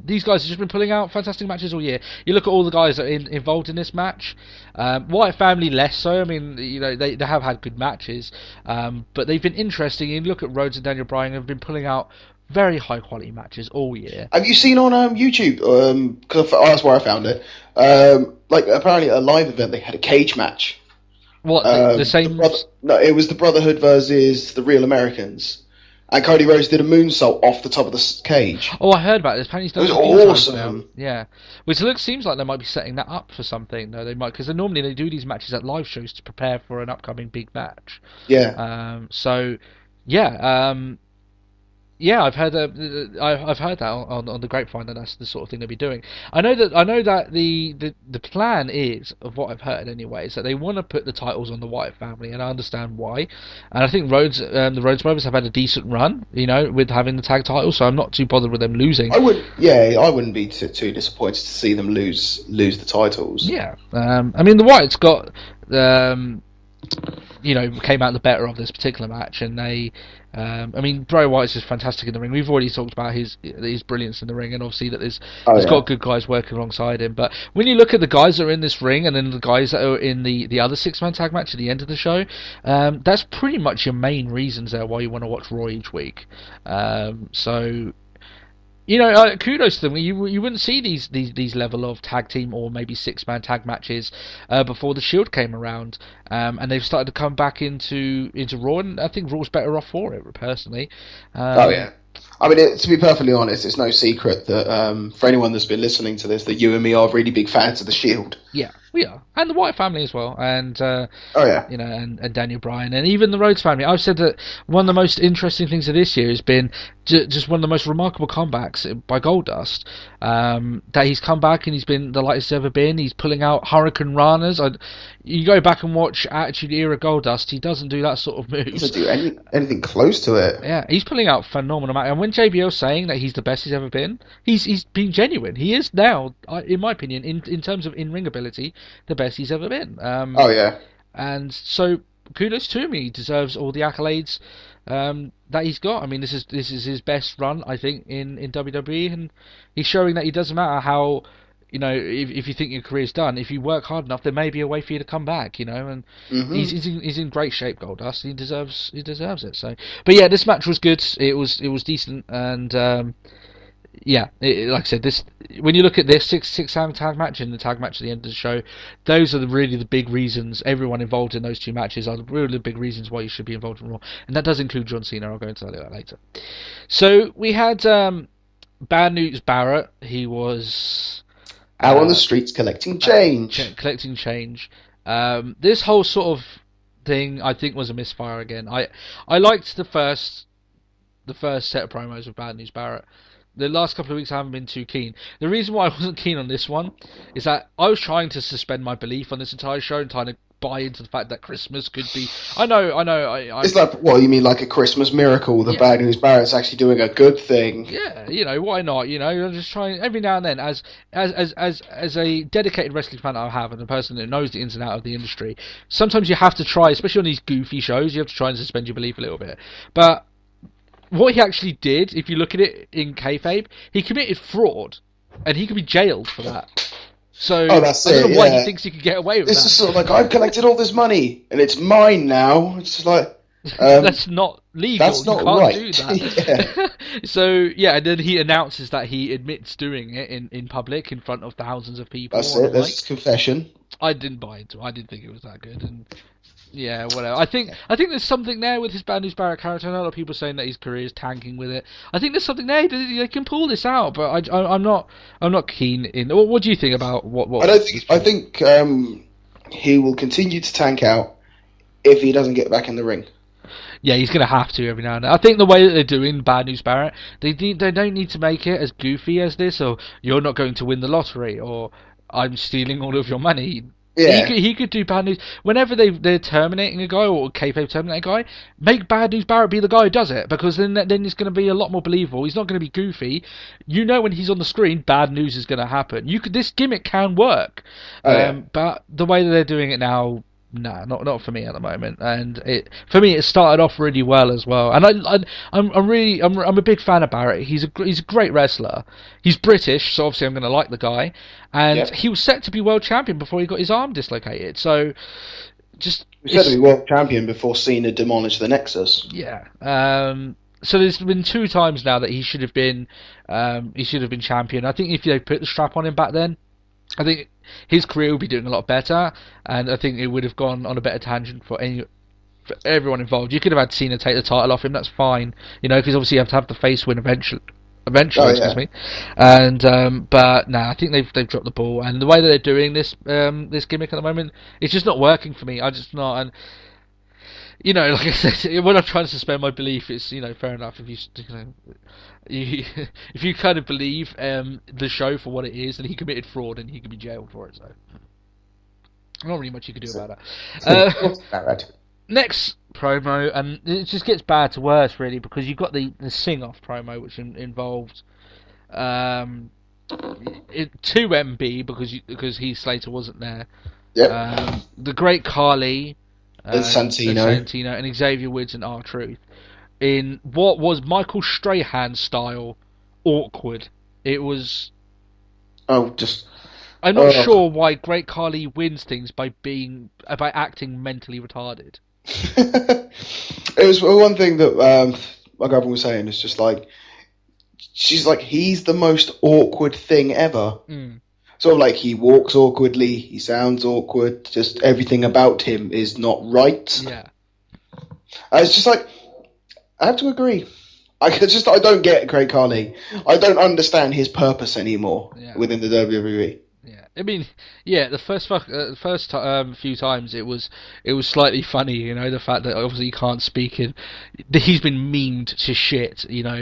These guys have just been pulling out fantastic matches all year. You look at all the guys that are involved in this match. Wyatt family less so. I mean, they have had good matches, but they've been interesting. You look at Rhodes and Daniel Bryan have been pulling out very high quality matches all year. Have you seen on YouTube? Because that's where I found it. Apparently at a live event they had a cage match. What the same? No, it was the Brotherhood versus the Real Americans, and Cody Rhodes did a moonsault off the top of the cage. Oh, I heard about this. Apparently, it was awesome. Yeah, which seems like they might be setting that up for something. No, they might, because normally they do these matches at live shows to prepare for an upcoming big match. Yeah. Yeah, I've heard that. I've heard that on the grapevine that that's the sort of thing they'll be doing. I know that the plan is, of what I've heard anyway, is that they want to put the titles on the Wyatt family, and I understand why. And I think the Rhodes Brothers have had a decent run, with having the tag title, so I'm not too bothered with them losing. I wouldn't be too disappointed to see them lose the titles. Yeah, I mean the Wyatts got came out the better of this particular match, and they. I mean, Bray Wyatt's just fantastic in the ring. We've already talked about his brilliance in the ring, and obviously that he's got good guys working alongside him. But when you look at the guys that are in this ring, and then the guys that are in the other 6-man tag match at the end of the show, that's pretty much your main reasons there why you want to watch Raw each week. So. Kudos to them. You wouldn't see these level of tag team or maybe 6-man tag matches before the Shield came around, and they've started to come back into Raw, and I think Raw's better off for it, personally. I mean, to be perfectly honest, it's no secret that for anyone that's been listening to this, that you and me are really big fans of the Shield. Yeah, we are, and the Wyatt family as well, and and Daniel Bryan, and even the Rhodes family. I've said that one of the most interesting things of this year has been just one of the most remarkable comebacks by Goldust. That he's come back and he's been the lightest he's ever been. He's pulling out Hurricane Ranas. You go back and watch Attitude Era Goldust, he doesn't do that sort of move. He doesn't do anything close to it. Yeah, he's pulling out phenomenal. And when JBL's saying that he's the best he's ever been, he's being genuine. He is now, in my opinion, in terms of in-ring ability, the best he's ever been. And so kudos to him. He deserves all the accolades that he's got. I mean, this is his best run, I think, in WWE, and he's showing that it doesn't matter how. If you think your career's done, if you work hard enough, there may be a way for you to come back. And he's in great shape, Goldust. He deserves it. So, but yeah, this match was good. It was decent, and like I said, this when you look at this six-man tag match and the tag match at the end of the show, those are really the big reasons. Everyone involved in those two matches are really the big reasons why you should be involved in Raw, and that does include John Cena. I'll go into that later. So we had Bad News Barrett. He was out on the streets collecting change. This whole sort of thing, I think, was a misfire again. I liked the first set of promos of Bad News Barrett. The last couple of weeks I haven't been too keen. The reason why I wasn't keen on this one is that I was trying to suspend my belief on this entire show and trying to buy into the fact that Christmas could be. I know. It's like, what you mean, like a Christmas miracle? The Bad News Barrett's actually doing a good thing. Yeah, why not? I'm just trying every now and then, as a dedicated wrestling fan I have, and a person that knows the ins and outs of the industry. Sometimes you have to try, especially on these goofy shows, you have to try and suspend your belief a little bit. But what he actually did, if you look at it in kayfabe, he committed fraud, and he could be jailed for that. So I don't know why he thinks he could get away with that. This is sort of like, I've collected all this money, and it's mine now. It's just like... that's not legal. That's not right. You can't do that. So, and then he announces that he admits doing it in public, in front of thousands of people. That's it, that's his confession. I didn't buy into it. I didn't think it was that good, and... Yeah, whatever. I think there's something there with his Bad News Barrett character. I know a lot of people are saying that his career is tanking with it. I think there's something there. They can pull this out, but I'm not keen in. What do you think about what? I think he will continue to tank out if he doesn't get back in the ring. Yeah, he's going to have to every now and then. I think the way that they're doing Bad News Barrett, they don't need to make it as goofy as this, or you're not going to win the lottery, or I'm stealing all of your money. Yeah. He could do Bad News whenever they're terminating a guy, or kayfabe terminating a guy. Make Bad News Barrett be the guy who does it, because then it's going to be a lot more believable. He's not going to be goofy. When he's on the screen, bad news is going to happen. This gimmick can work, but the way that they're doing it now, not for me at the moment. And for me, it started off really well as well. And I'm a big fan of Barrett. He's a great wrestler. He's British, so obviously I'm going to like the guy. And he was set to be world champion before he got his arm dislocated. So he was set to be world champion before Cena demolished the Nexus. Yeah. So there's been 2 times now that he should have been champion. I think if they put the strap on him back then, I think his career would be doing a lot better, and I think it would have gone on a better tangent for everyone involved. You could have had Cena take the title off him. That's fine, because obviously you have to have the face win eventually. Excuse me. And but no, I think they've dropped the ball, and the way that they're doing this gimmick at the moment, it's just not working for me. I just not, and like I said, when I'm trying to suspend my belief, it's fair enough if if you kind of believe the show for what it is, then he committed fraud and he could be jailed for it. So not really much you could do about that. Next promo, and it just gets bad to worse really, because you've got the sing-off promo, which involved 2 MB because Heath Slater wasn't there. Yep. The Great Khali, Santino, and Xavier Woods and R-Truth in what was Michael Strahan style awkward. It was. I'm not sure why Great Khali wins things by acting mentally retarded. It was one thing that my girlfriend was saying. It's just like she's like, he's the most awkward thing ever. Sort of like he walks awkwardly, he sounds awkward. Just everything about him is not right. Yeah, it's just like I have to agree. I don't get Great Khali. I don't understand his purpose anymore within the WWE. Yeah, I mean, the first few times it was slightly funny, you know, the fact that obviously he can't speak and he's been memed to shit, you know,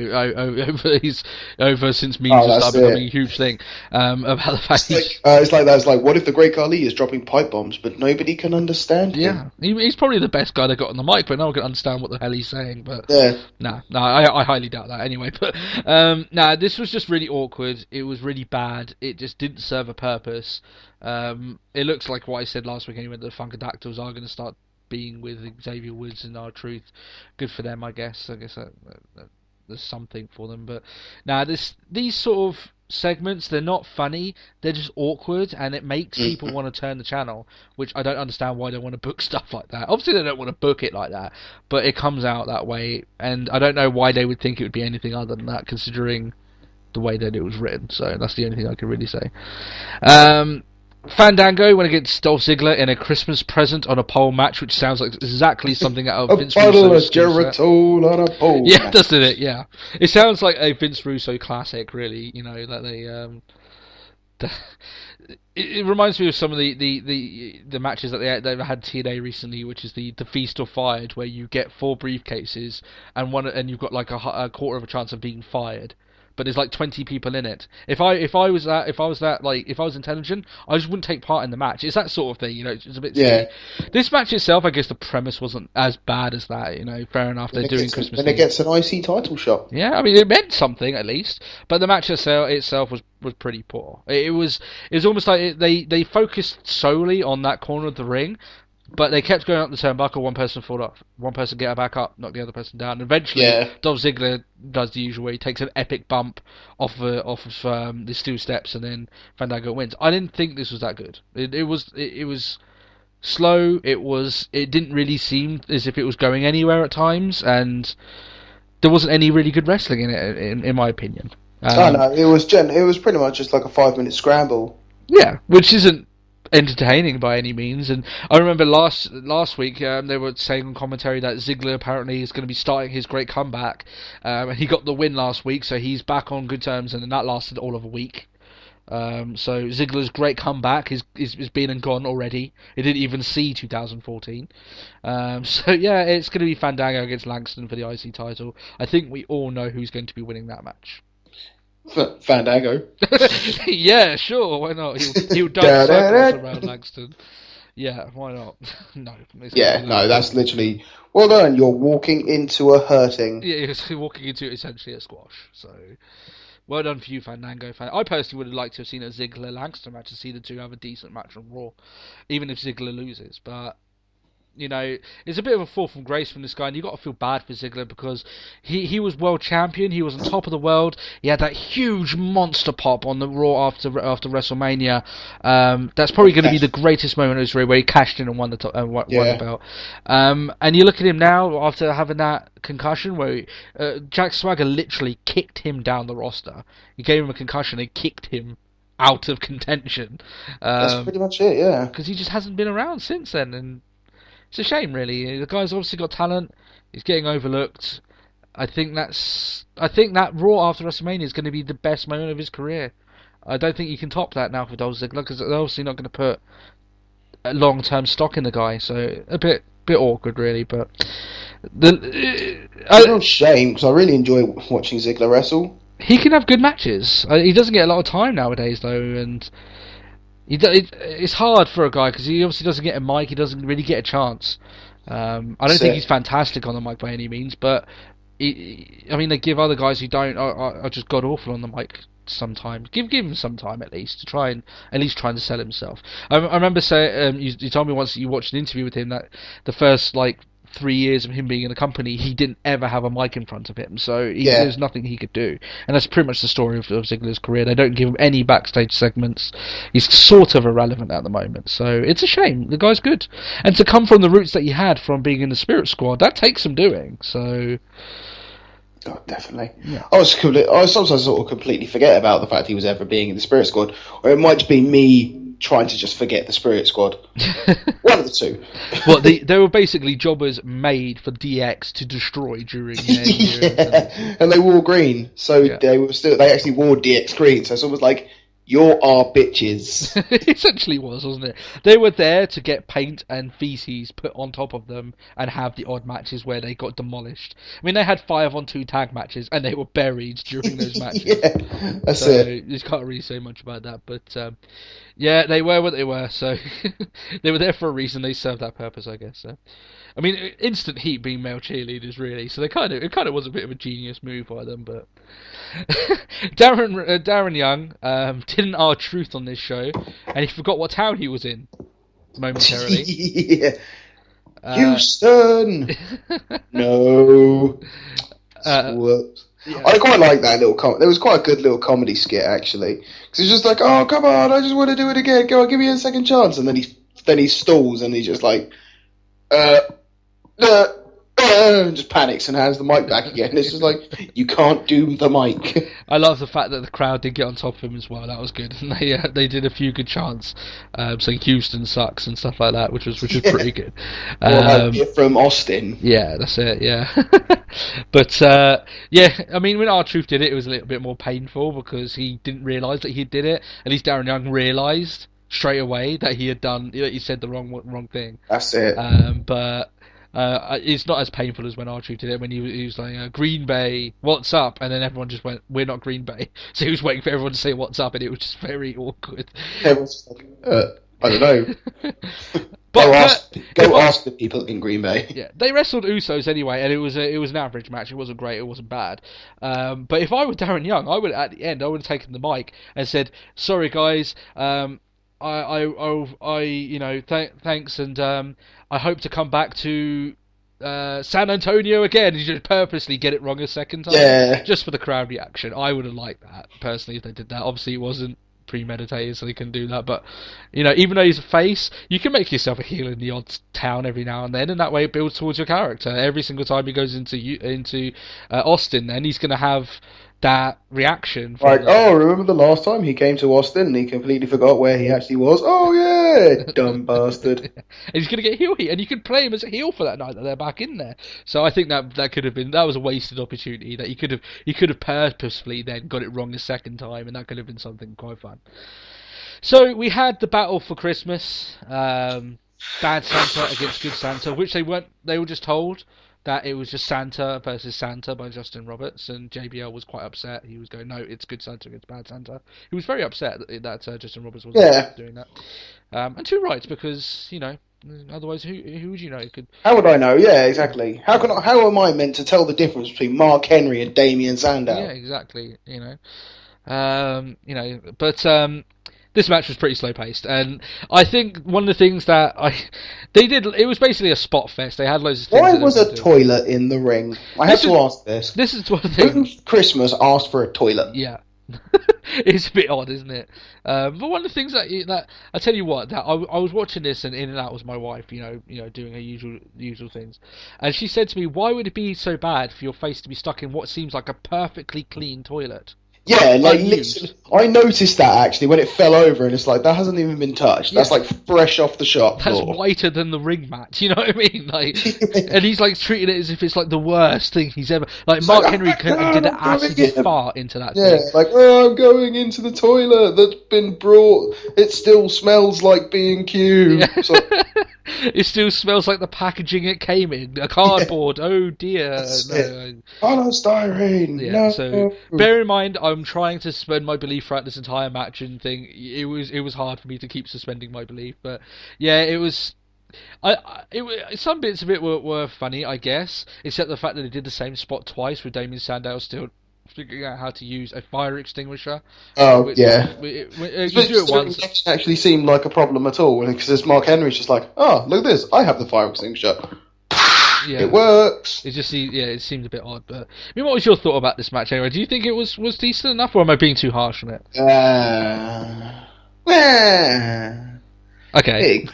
over since memes have started becoming a huge thing. About the fact it's like what if the Great Khali is dropping pipe bombs, but nobody can understand him? Yeah, he's probably the best guy they got on the mic, but no one can understand what the hell he's saying. But I highly doubt that anyway. But this was just really awkward. It was really bad. It just didn't serve a purpose. It looks like what I said last week anyway, the Funkadactyls are going to start being with Xavier Woods and R-Truth. Good for them, I guess. I guess there's something for them. But these sort of segments, they're not funny, they're just awkward, and it makes people want to turn the channel, which I don't understand why they want to book stuff like that. Obviously they don't want to book it like that, but it comes out that way, and I don't know why they would think it would be anything other than that, considering the way that it was written. So that's the only thing I can really say. Fandango went against Dolph Ziggler in a Christmas present on a pole match, which sounds like exactly something out of Vince Russo's Jericho on a pole. Yeah, doesn't it? Yeah, it sounds like a Vince Russo classic, really. You know that they. It reminds me of some of the matches that they've had TNA recently, which is the Feast or Fired, where you get 4 briefcases and you've got like a quarter of a chance of being fired. But there's like 20 people in it. If I was intelligent, I just wouldn't take part in the match. It's that sort of thing, you know. It's a bit silly. This match itself, I guess the premise wasn't as bad as that, you know. Fair enough. They're doing Christmas. And it gets an IC title shot. Yeah, I mean it meant something at least. But the match itself was pretty poor. It was almost like they focused solely on that corner of the ring. But they kept going up the turnbuckle, one person fall off, one person get back up, knock the other person down. And eventually, Dolph Ziggler does the usual way. He takes an epic bump off of the steel steps, and then Fandango wins. I didn't think this was that good. It was slow. It didn't really seem as if it was going anywhere at times, and there wasn't any really good wrestling in it, in my opinion. No, it was pretty much just like a 5-minute scramble. Yeah, which isn't entertaining by any means. And I remember last week they were saying on commentary that Ziggler apparently is going to be starting his great comeback, and he got the win last week, so he's back on good terms, and that lasted all of a week. So Ziggler's great comeback is been and gone already. It didn't even see 2014. So yeah, it's going to be Fandango against Langston for the IC title. I think we all know who's going to be winning that match. Fandango. Yeah, sure, why not? He'll dance circles around Langston. Yeah, why not? No. That's literally... Well done, you're walking into a hurting. Yeah, you're walking into essentially a squash, so... Well done for you, Fandango fan. I personally would have liked to have seen a Ziggler-Langston match to see the two have a decent match on Raw, even if Ziggler loses, but... You know, it's a bit of a fall from grace from this guy, and you've got to feel bad for Ziggler because he was world champion, he was on top of the world, he had that huge monster pop on the Raw after WrestleMania. That's probably going to be the greatest moment of his career, where he cashed in and won the belt. And you look at him now, after having that concussion, where Jack Swagger literally kicked him down the roster. He gave him a concussion and kicked him out of contention. That's pretty much it, yeah. Because he just hasn't been around since then, and it's a shame, really. The guy's obviously got talent. He's getting overlooked. I think that Raw after WrestleMania is going to be the best moment of his career. I don't think you can top that now for Dolph Ziggler, because they're obviously not going to put a long-term stock in the guy. So a bit awkward, really. But it's a shame, because I really enjoy watching Ziggler wrestle. He can have good matches. He doesn't get a lot of time nowadays, though, and it's hard for a guy because he obviously doesn't get a mic. He doesn't really get a chance. I don't think he's fantastic on the mic by any means, but they give other guys who don't are just god awful on the mic. some time. Give him some time at least to sell himself. I remember saying you told me once that you watched an interview with him that the first 3 years of him being in the company, he didn't ever have a mic in front of him, so there's nothing he could do. And that's pretty much the story of Ziggler's career. They don't give him any backstage segments. He's sort of irrelevant at the moment, so it's a shame. The guy's good. And to come from the roots that he had from being in the Spirit Squad, that takes some doing, so... Oh, definitely. Yeah. I sometimes sort of completely forget about the fact he was ever being in the Spirit Squad, or it might just be me trying to just forget the Spirit Squad. One of the two. Well, they were basically jobbers made for DX to destroy during their year. And they wore green, so they actually wore DX green, so it's almost like, you're our bitches. It essentially wasn't it? They were there to get paint and feces put on top of them and have the odd matches where they got demolished. I mean, they had 5-on-2 tag matches and they were buried during those matches. Yeah, that's it. You can't really say much about that, but they were what they were, so they were there for a reason. They served that purpose, I guess. So. I mean, Instant Heat being male cheerleaders, really. So it kind of was a bit of a genius move by them, but Darren Young didn't R-Truth on this show, and he forgot what town he was in momentarily. Yeah. Houston. No. Whoops. Yeah. I quite like that little there was quite a good little comedy skit actually, because he's just like, "Oh, come on, I just want to do it again. Go on, give me a second chance." And then he stalls and he's just like, and just panics and hands the mic back again. It's just like, you can't do the mic. I love the fact that the crowd did get on top of him as well. That was good, and they did a few good chants, saying Houston sucks and stuff like that, which was pretty good. From Austin. Yeah, that's it. Yeah, but I mean, when R-Truth did it, it was a little bit more painful because he didn't realise that he did it. At least Darren Young realised straight away that he had done. He said the wrong thing. That's it. But. It's not as painful as when R-Truth did it, when he was like, Green Bay, what's up? And then everyone just went, we're not Green Bay. So he was waiting for everyone to say what's up, and it was just very awkward. Everyone's like, I don't know. Go ask the people in Green Bay. Yeah, they wrestled Usos anyway, and it was an average match. It wasn't great, it wasn't bad. But if I were Darren Young, I would, at the end, I would have taken the mic and said, sorry guys, thanks, and I hope to come back to San Antonio again. You just purposely get it wrong a second time, just for the crowd reaction. I would have liked that personally if they did that. Obviously, it wasn't premeditated, so they couldn't do that. But even though he's a face, you can make yourself a heel in the odd town every now and then, and that way it builds towards your character. Every single time he goes into Austin, then he's going to have that reaction. Remember the last time he came to Austin and he completely forgot where he actually was? Oh yeah, dumb bastard. And he's going to get heel heat, and you could play him as a heel for that night that they're back in there. So I think that could have been, that was a wasted opportunity, that he could have purposefully then got it wrong a second time, and that could have been something quite fun. So we had the battle for Christmas, Bad Santa against Good Santa, which they were just told that it was just Santa versus Santa by Justin Roberts, and JBL was quite upset. He was going, no, it's Good Santa against Bad Santa. He was very upset that Justin Roberts wasn't doing that. And too right, because, otherwise who would you know? How would I know? Yeah, exactly. How am I meant to tell the difference between Mark Henry and Damien Sandow? Yeah, exactly, but... This match was pretty slow paced, and I think one of the things that they did, it was basically a spot fest. They had loads of things. Why was a toilet in the ring? I have to ask this. This is one of the things. Christmas asked for a toilet. Yeah. It's a bit odd, isn't it? But one of the things that I tell you what, that I was watching this, and in and out was my wife, doing her usual things, and she said to me, "Why would it be so bad for your face to be stuck in what seems like a perfectly clean toilet?" Yeah, literally, I noticed that actually when it fell over, and it's like, that hasn't even been touched. That's like fresh off the shop floor. That's whiter than the ring mat, you know what I mean? And he's treating it as if it's the worst thing he's ever. Mark Henry did an acid fart into that thing. Yeah, I'm going into the toilet that's been brought. It still smells like B&Q. Yeah. It still smells like the packaging it came in, a cardboard. Yeah. Oh dear. Polystyrene. Yeah, no. So bear in mind, I'm trying to suspend my belief throughout this entire match and thing. It was hard for me to keep suspending my belief, but yeah, it was. Some bits of it were funny, I guess, except the fact that they did the same spot twice with Damien Sandow still figuring out how to use a fire extinguisher. Oh, Which, yeah. you do it once. It doesn't actually seem like a problem at all, because Mark Henry's just like, oh, look at this, I have the fire extinguisher. Yeah. It works. It seemed a bit odd. But I mean, what was your thought about this match anyway? Do you think it was decent enough, or am I being too harsh on it? Okay.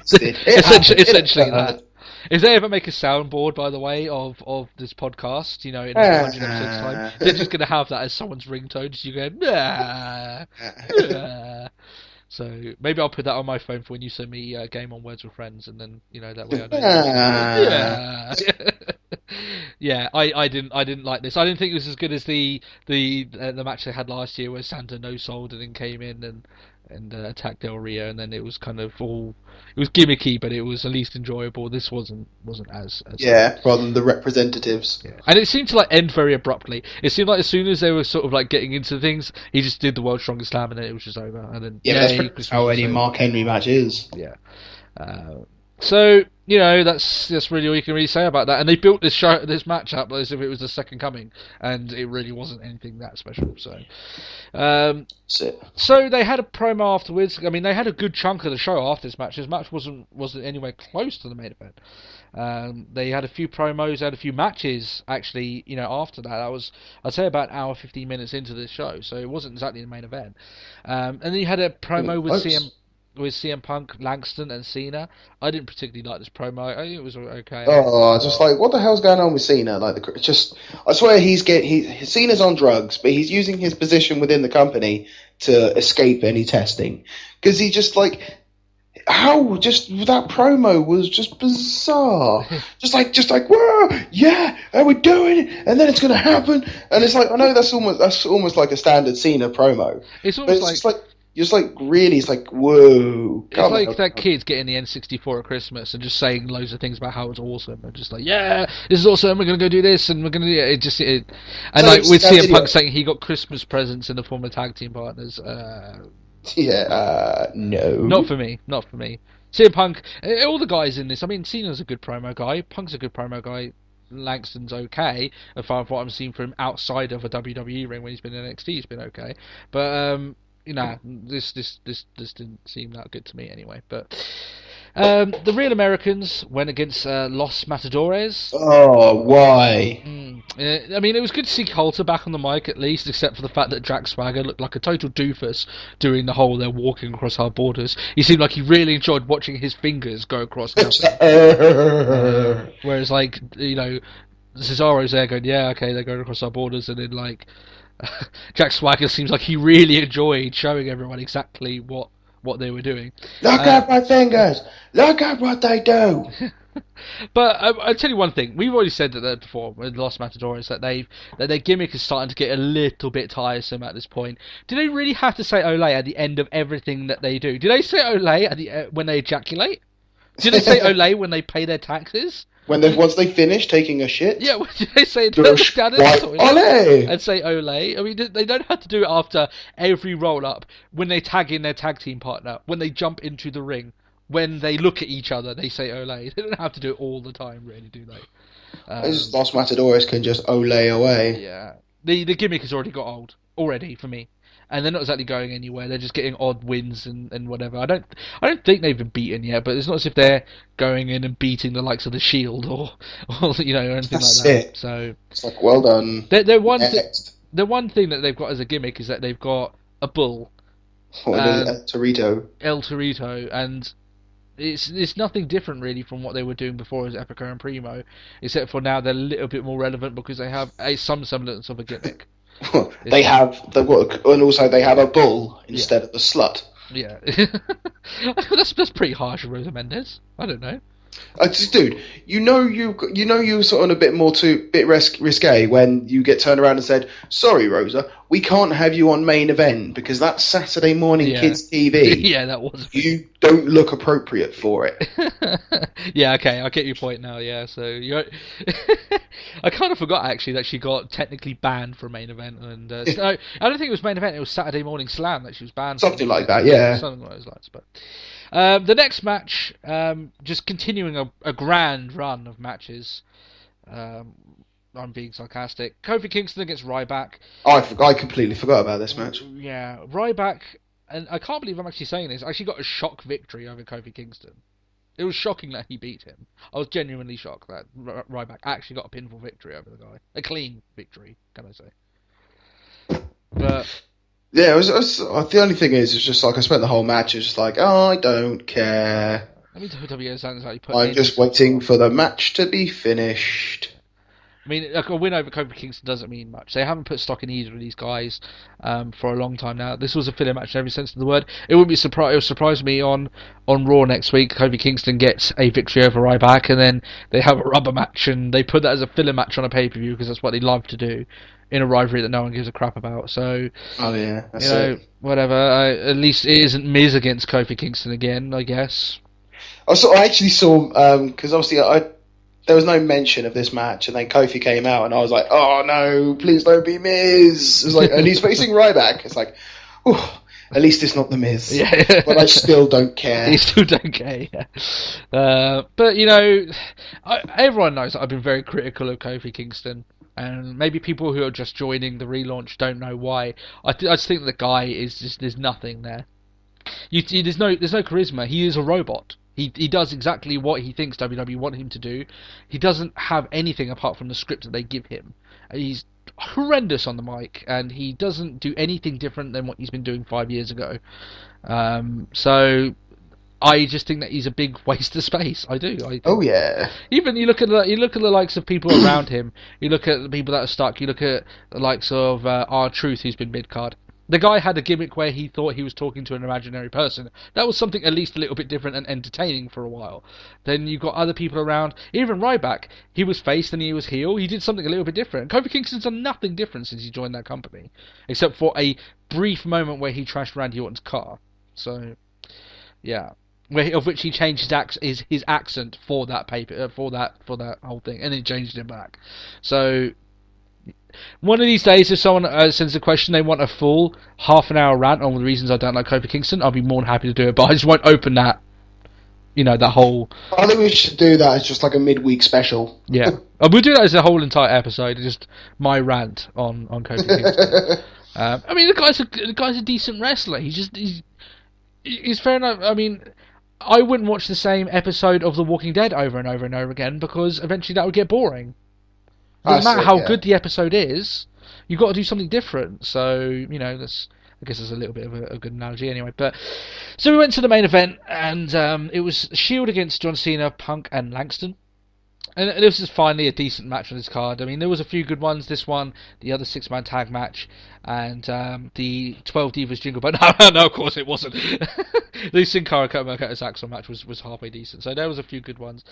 Essentially that. If they ever make a soundboard, by the way, of this podcast, in 100 episodes time, they're just going to have that as someone's ringtone, just you going, nah, nah. So maybe I'll put that on my phone for when you send me Game on Words with Friends, and then that way I know. Yeah, I didn't like this. I didn't think it was as good as the match they had last year, where Santa no sold and then came in and attacked Del Rio, and then it was kind of it was gimmicky, but it was at least enjoyable. This wasn't as rather than the representatives. Yeah. And it seemed to end very abruptly. It seemed like as soon as they were sort of getting into things, he just did the World's Strongest Slam, and then it was just over. And then that's pretty much how any Mark Henry match is. Yeah. So that's really all you can really say about that. And they built this match up as if it was the second coming, and it really wasn't anything that special. So, so they had a promo afterwards. I mean, they had a good chunk of the show after this match. This match wasn't anywhere close to the main event. They had a few promos, they had a few matches actually. After that, was I'd say about an hour 15 minutes into this show, so it wasn't exactly the main event. And then you had a promo with CM Punk, Langston, and Cena. I didn't particularly like this promo. I think it was okay. Just what the hell's going on with Cena? I swear Cena's on drugs, but he's using his position within the company to escape any testing. Because he just that promo was just bizarre. just like, whoa, yeah, and we're doing it, and then it's going to happen. And it's I know that's almost like a standard Cena promo. It's almost really, it's like, whoa. It's like that kid's getting the N64 at Christmas and just saying loads of things about how it's awesome. And just yeah, this is awesome, we're going to go do this, and we're going to with CM Punk saying he got Christmas presents in the form of tag team partners. No. Not for me. CM Punk, all the guys in this, I mean, Cena's a good promo guy, Punk's a good promo guy, Langston's okay, as far as what I'm seeing from outside of a WWE ring when he's been in NXT, he's been okay. But, this didn't seem that good to me anyway. But the Real Americans went against Los Matadores. Oh, why? I mean, it was good to see Coulter back on the mic at least, except for the fact that Jack Swagger looked like a total doofus doing the whole "they're walking across our borders." He seemed like he really enjoyed watching his fingers go across nothing. Whereas, Cesaro's there going, "Yeah, okay, they're going across our borders," and then Jack Swagger seems like he really enjoyed showing everyone exactly what they were doing. Look at my fingers! Look at what they do! But I'll tell you one thing. We've already said that before with Los Matadores, that their gimmick is starting to get a little bit tiresome at this point. Do they really have to say "Olay" at the end of everything that they do? Do they say "Olay" when they ejaculate? Do they say "Olay" when they pay their taxes? Once they finish taking a shit? Yeah, what do they say? Down in the toilet Olay! And say "Olay." I mean, they don't have to do it after every roll-up, when they tag in their tag team partner, when they jump into the ring, when they look at each other, they say "Olay." They don't have to do it all the time, really, do they? Los Matadores can just Olay away. Yeah. The gimmick has already got old, already, for me. And they're not exactly going anywhere. They're just getting odd wins and whatever. I don't think they've been beaten yet, but it's not as if they're going in and beating the likes of the Shield or anything That's like that. It. So it's well done. The one thing that they've got as a gimmick is that they've got a bull. El Torito, and it's nothing different really from what they were doing before as Epico and Primo, except for now they're a little bit more relevant because they have some semblance of a gimmick. They have a bull instead of a slut. Yeah, that's pretty harsh, Rosa Mendes. I don't know. Dude, you sort of a bit risque when you get turned around and said, "Sorry, Rosa, we can't have you on main event because that's Saturday morning kids TV. Yeah, that was. You don't look appropriate for it." Yeah, okay, I get your point now. Yeah, so I kind of forgot actually that she got technically banned from main event, and I don't think it was main event. It was Saturday Morning Slam that she was banned. Something like that, yeah. Something like those lines, but. The next match, just continuing a grand run of matches. I I'm being sarcastic. Kofi Kingston against Ryback. I completely forgot about this match. Yeah, Ryback, and I can't believe I'm actually saying this, actually got a shock victory over Kofi Kingston. It was shocking that he beat him. I was genuinely shocked that Ryback actually got a pinfall victory over the guy. A clean victory, can I say. But yeah, the only thing is, it's just like I spent the whole match just like, oh, I don't care. I mean, WWE sounds like put I'm just waiting for the match to be finished. I mean, like, a win over Kofi Kingston doesn't mean much. They haven't put stock in either of these guys for a long time now. This was a filler match in every sense of the word. It wouldn't be surprised. It would surprise me on Raw next week. Kofi Kingston gets a victory over Ryback, and then they have a rubber match, and they put that as a filler match on a pay-per-view because that's what they love to do in a rivalry that no one gives a crap about. So, oh yeah, that's it. Whatever. At least it isn't Miz against Kofi Kingston again, I guess. I actually saw because obviously there was no mention of this match, and then Kofi came out, and I was like, "Oh no, please don't be Miz!" It's like, and he's facing Ryback. It's like, oh, at least it's not the Miz. Yeah. But I still don't care. You still don't care. Yeah. But everyone knows that I've been very critical of Kofi Kingston, and maybe people who are just joining the relaunch don't know why. I just think the guy is just, there's nothing there. There's no charisma. He is a robot. He does exactly what he thinks WWE want him to do. He doesn't have anything apart from the script that they give him. He's horrendous on the mic, and he doesn't do anything different than what he's been doing 5 years ago. So I just think that he's a big waste of space. I do. Oh yeah. Even you look at the likes of people around him. You look at the people that are stuck. You look at the likes of R-Truth, who's been mid-card. The guy had a gimmick where he thought he was talking to an imaginary person. That was something at least a little bit different and entertaining for a while. Then you've got other people around. Even Ryback, he was face and he was heel. He did something a little bit different. Kofi Kingston's done nothing different since he joined that company, except for a brief moment where he trashed Randy Orton's car. So, yeah, of which he changed his accent for that paper for that whole thing, and then changed it back. So. One of these days, if someone sends a question, they want a full half-an-hour rant on the reasons I don't like Kofi Kingston, I'll be more than happy to do it, but I just won't open that, that whole... I think we should do that as just like a midweek special. Yeah. We'll do that as a whole entire episode, just my rant on Kofi Kingston. I mean, the guy's a decent wrestler. He's fair enough. I mean, I wouldn't watch the same episode of The Walking Dead over and over and over again, because eventually that would get boring. No matter how good the episode is, you've got to do something different. So, that's, I guess that's a little bit of a good analogy anyway. But so we went to the main event, and it was Shield against John Cena, Punk, and Langston. And this is finally a decent match on this card. I mean, there was a few good ones. This one, the other 6-man tag match, and the 12 Divas Jingle Bell. No, of course it wasn't. The Sin Cara Curtis Axel match was halfway decent. So there was a few good ones.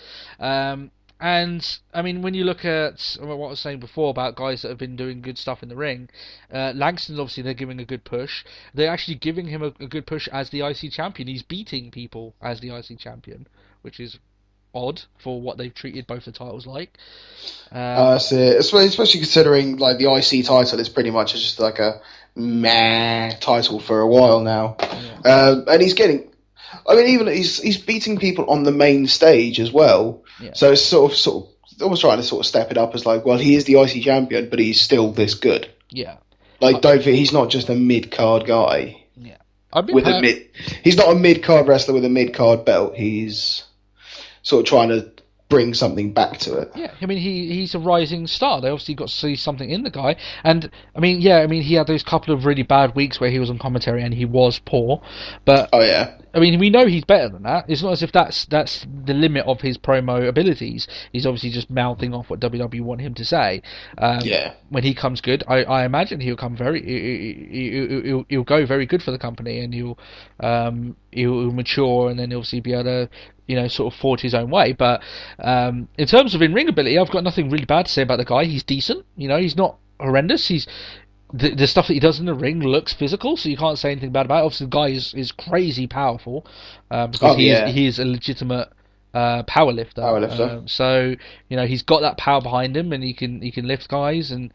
And, I mean, when you look at what I was saying before about guys that have been doing good stuff in the ring, Langston, obviously, they're giving a good push. They're actually giving him a good push as the IC champion. He's beating people as the IC champion, which is odd for what they've treated both the titles like. That's it. Especially considering, like, the IC title is pretty much just like a meh title for a while now. Yeah. And he's getting... I mean, even he's beating people on the main stage as well. Yeah. So it's sort of almost trying to sort of step it up as like, well, he is the IC champion, but he's still this good. Yeah. Like, don't think he's not just a mid-card guy. Yeah. He's not a mid-card wrestler with a mid-card belt. He's sort of trying to bring something back to it. Yeah, I mean, he's a rising star. They obviously got to see something in the guy. And, he had those couple of really bad weeks where he was on commentary and he was poor. But, oh, yeah. I mean, we know he's better than that. It's not as if that's the limit of his promo abilities. He's obviously just mouthing off what WWE want him to say. Yeah. When he comes good, I imagine he'll come he'll go very good for the company, and he'll mature, and then he'll obviously be able to, sort of forge his own way. But in terms of in-ring ability, I've got nothing really bad to say about the guy. He's decent. He's not horrendous. The stuff that he does in the ring looks physical, so you can't say anything bad about it. Obviously, the guy is crazy powerful because he is a legitimate powerlifter. So he's got that power behind him, and he can lift guys, and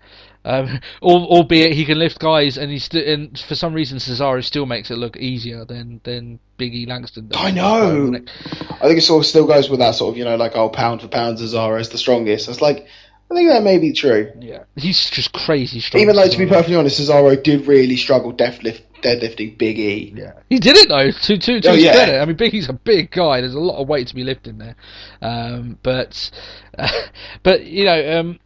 albeit he can lift guys, and for some reason Cesaro still makes it look easier than Big E Langston does. I know. I think it sort of still goes with that sort of like, pound for pound Cesaro is the strongest. It's like, I think that may be true. Yeah, he's just crazy strong. Even though, to be perfectly honest, Cesaro did really struggle deadlifting Big E. Yeah, he did it though. To his credit, I mean, Big E's a big guy. There's a lot of weight to be lifting there, but I'm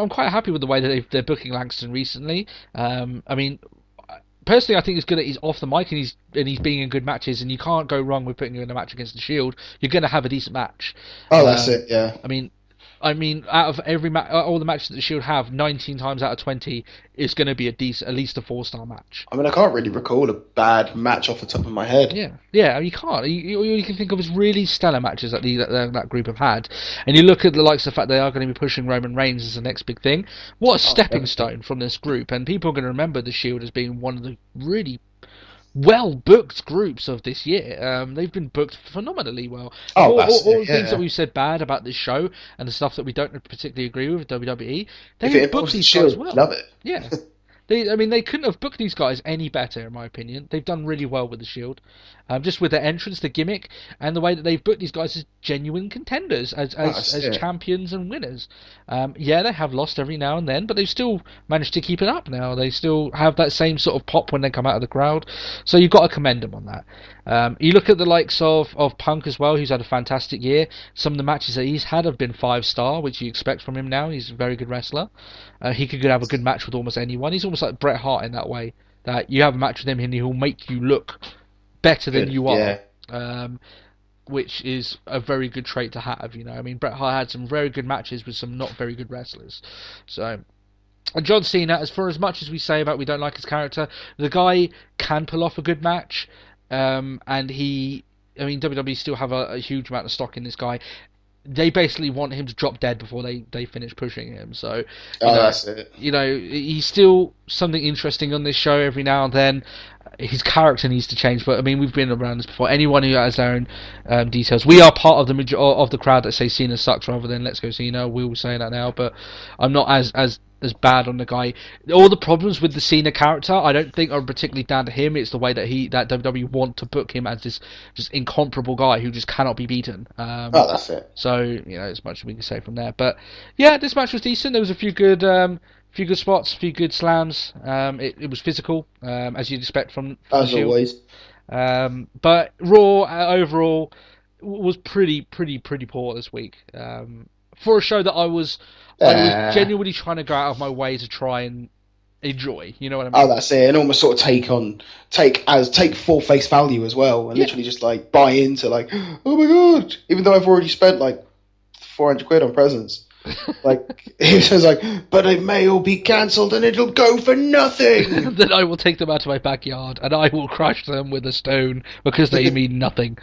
quite happy with the way that they're booking Langston recently. I mean, personally, I think it's good that he's off the mic and he's being in good matches, and you can't go wrong with putting him in a match against the Shield. You're going to have a decent match. Oh, that's it. Yeah. I mean, out of every all the matches that the Shield have, 19 times out of 20 is going to be at least a 4-star match. I mean, I can't really recall a bad match off the top of my head. Yeah, you can't. All you can think of is really stellar matches that that group have had. And you look at the likes of the fact they are going to be pushing Roman Reigns as the next big thing. What a stepping stone from this group. And people are going to remember the Shield as being one of the really well-booked groups of this year. They've been booked phenomenally well. All the things that we've said bad about this show and the stuff that we don't particularly agree with WWE, they've booked these guys well. Love it. Yeah. They couldn't have booked these guys any better, in my opinion. They've done really well with the Shield, just with their entrance, the gimmick, and the way that they've booked these guys as genuine contenders, as champions and winners. They have lost every now and then, but they've still managed to keep it up now. They still have that same sort of pop when they come out of the crowd, so you've got to commend them on that. You look at the likes of Punk as well, who's had a fantastic year. Some of the matches that he's had have been 5-star, which you expect from him now. He's a very good wrestler. He could have a good match with almost anyone. He's almost like Bret Hart in that way, that you have a match with him and he'll make you look better than you are. Which is a very good trait to have, I mean, Bret Hart had some very good matches with some not very good wrestlers. So, and John Cena, as much as we say about we don't like his character, the guy can pull off a good match. And WWE still have a huge amount of stock in this guy. They basically want him to drop dead before they finish pushing him. So, that's it. He's still something interesting on this show every now and then. His character needs to change, but I mean, we've been around this before. Anyone who has their own details, we are part of the crowd that say Cena sucks rather than let's go Cena. We will say that now, but I'm not as bad on the guy. All the problems with the Cena character, I don't think are particularly down to him. It's the way that that WWE want to book him as this just incomparable guy who just cannot be beaten. That's it. So as much as we can say from there. But yeah, this match was decent. There was a few good spots, a few good slams. It was physical, as you'd expect from as always. But Raw overall was pretty poor this week. For a show that I was genuinely trying to go out of my way to try and enjoy. You know what I mean? Oh, that's it. And almost sort of take full face value as well, and literally just like buy into like, oh my god, even though I've already spent like £400 on presents. Like he says, like, but it may all be cancelled and it'll go for nothing. Then I will take them out of my backyard and I will crush them with a stone because they mean nothing.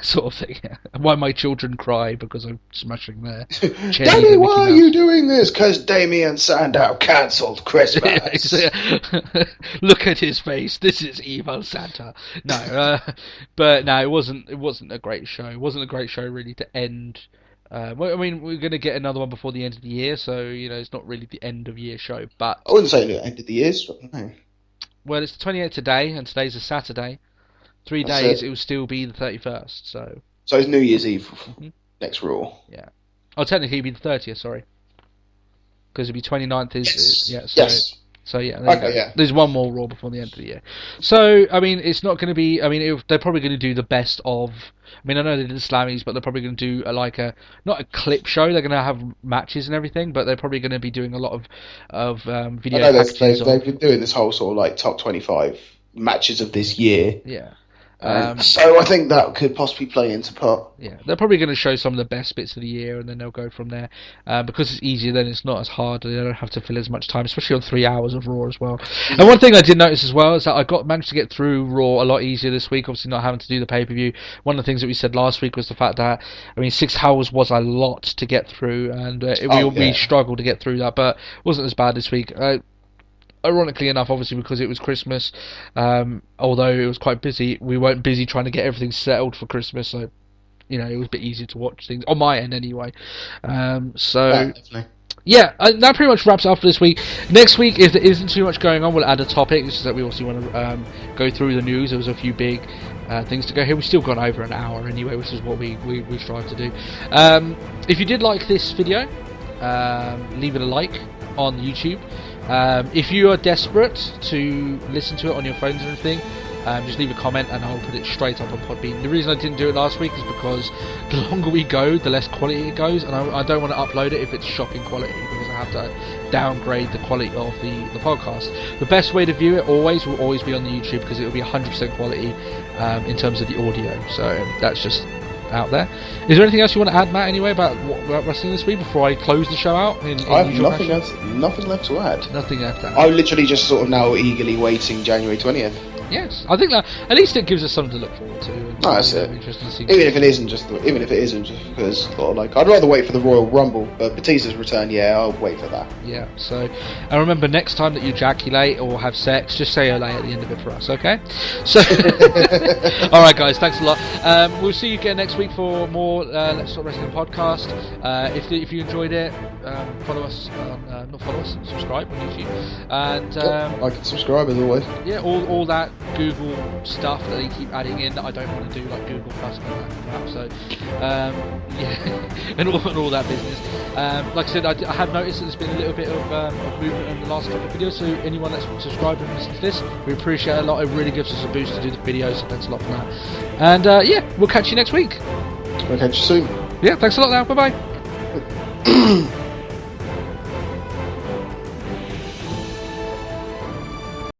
Sort of thing. Why my children cry because I'm smashing their Daddy, why are you doing this? Because Damien Sandow cancelled Christmas. Look at his face. This is evil Santa. No, but no, it wasn't a great show. It wasn't a great show really to end. I mean, we're going to get another one before the end of the year, so it's not really the end of year show. But I wouldn't say the end of the year. No. Well, it's the 28th today, and today's a Saturday. 3 days, it will still be the 31st. So it's New Year's Eve next Raw. Yeah. Oh, technically it'd be the 30th. Sorry, because it'd be 29th. Yes. So yeah, there's one more Raw before the end of the year. So I mean, it's not going to be. I mean, they're probably going to do the best of. I mean, I know they did the Slammies, but they're probably going to do not a clip show. They're going to have matches and everything, but they're probably going to be doing a lot of video packages. They've been doing this whole sort of like top 25 matches of this year. Yeah. So I think that could possibly play into part. Yeah, they're probably going to show some of the best bits of the year, and then they'll go from there. Because it's easier, then it's not as hard. They don't have to fill as much time, especially on 3 hours of Raw as well. And one thing I did notice as well is that I managed to get through Raw a lot easier this week. Obviously, not having to do the pay-per-view. One of the things that we said last week was the fact that 6 hours was a lot to get through, and we struggled to get through that, but it wasn't as bad this week. Ironically enough, obviously because it was Christmas, although it was quite busy, we weren't busy trying to get everything settled for Christmas, so it was a bit easier to watch things on my end anyway. That pretty much wraps up for this week. Next week, if there isn't too much going on, we'll add a topic. It's just that we also want to go through the news. There was a few big things to go here. We've still gone over an hour anyway, which is what we strive to do. If you did like this video, leave it a like on YouTube. If you are desperate to listen to it on your phones or anything, just leave a comment and I'll put it straight up on Podbean. The reason I didn't do it last week is because the longer we go, the less quality it goes, and I don't want to upload it if it's shocking quality, because I have to downgrade the quality of the podcast. The best way to view it will always be on the YouTube, because it will be 100% quality in terms of the audio. So that's just out there. Is there anything else you want to add, Matt, anyway, about wrestling this week before I close the show out? I have nothing left to add. Nothing left to add. I'm literally just sort of now eagerly waiting January 20th. Yes, I think that at least it gives us something to look forward to. And that's it. Interesting to see. Even if it isn't just because, like, I'd rather wait for the Royal Rumble, but Batista's return, yeah, I'll wait for that. Yeah. So, and remember, next time that you ejaculate or have sex, just say "olay" at the end of it for us, okay? So, all right, guys, thanks a lot. We'll see you again next week for more Let's Talk Wrestling podcast. If you enjoyed it, follow us. Not follow us, subscribe on YouTube, and like and subscribe as always. Yeah, all that Google stuff that they keep adding in that I don't want to do, like Google Plus and all that crap. So, yeah, and all that business. Like I said, I have noticed that there's been a little bit of movement in the last couple of videos. So anyone that's subscribed and listened to this, we appreciate it a lot. It really gives us a boost to do the videos. So thanks a lot for that. And yeah, we'll catch you next week. We'll catch you soon. Yeah, thanks a lot. Now, bye bye.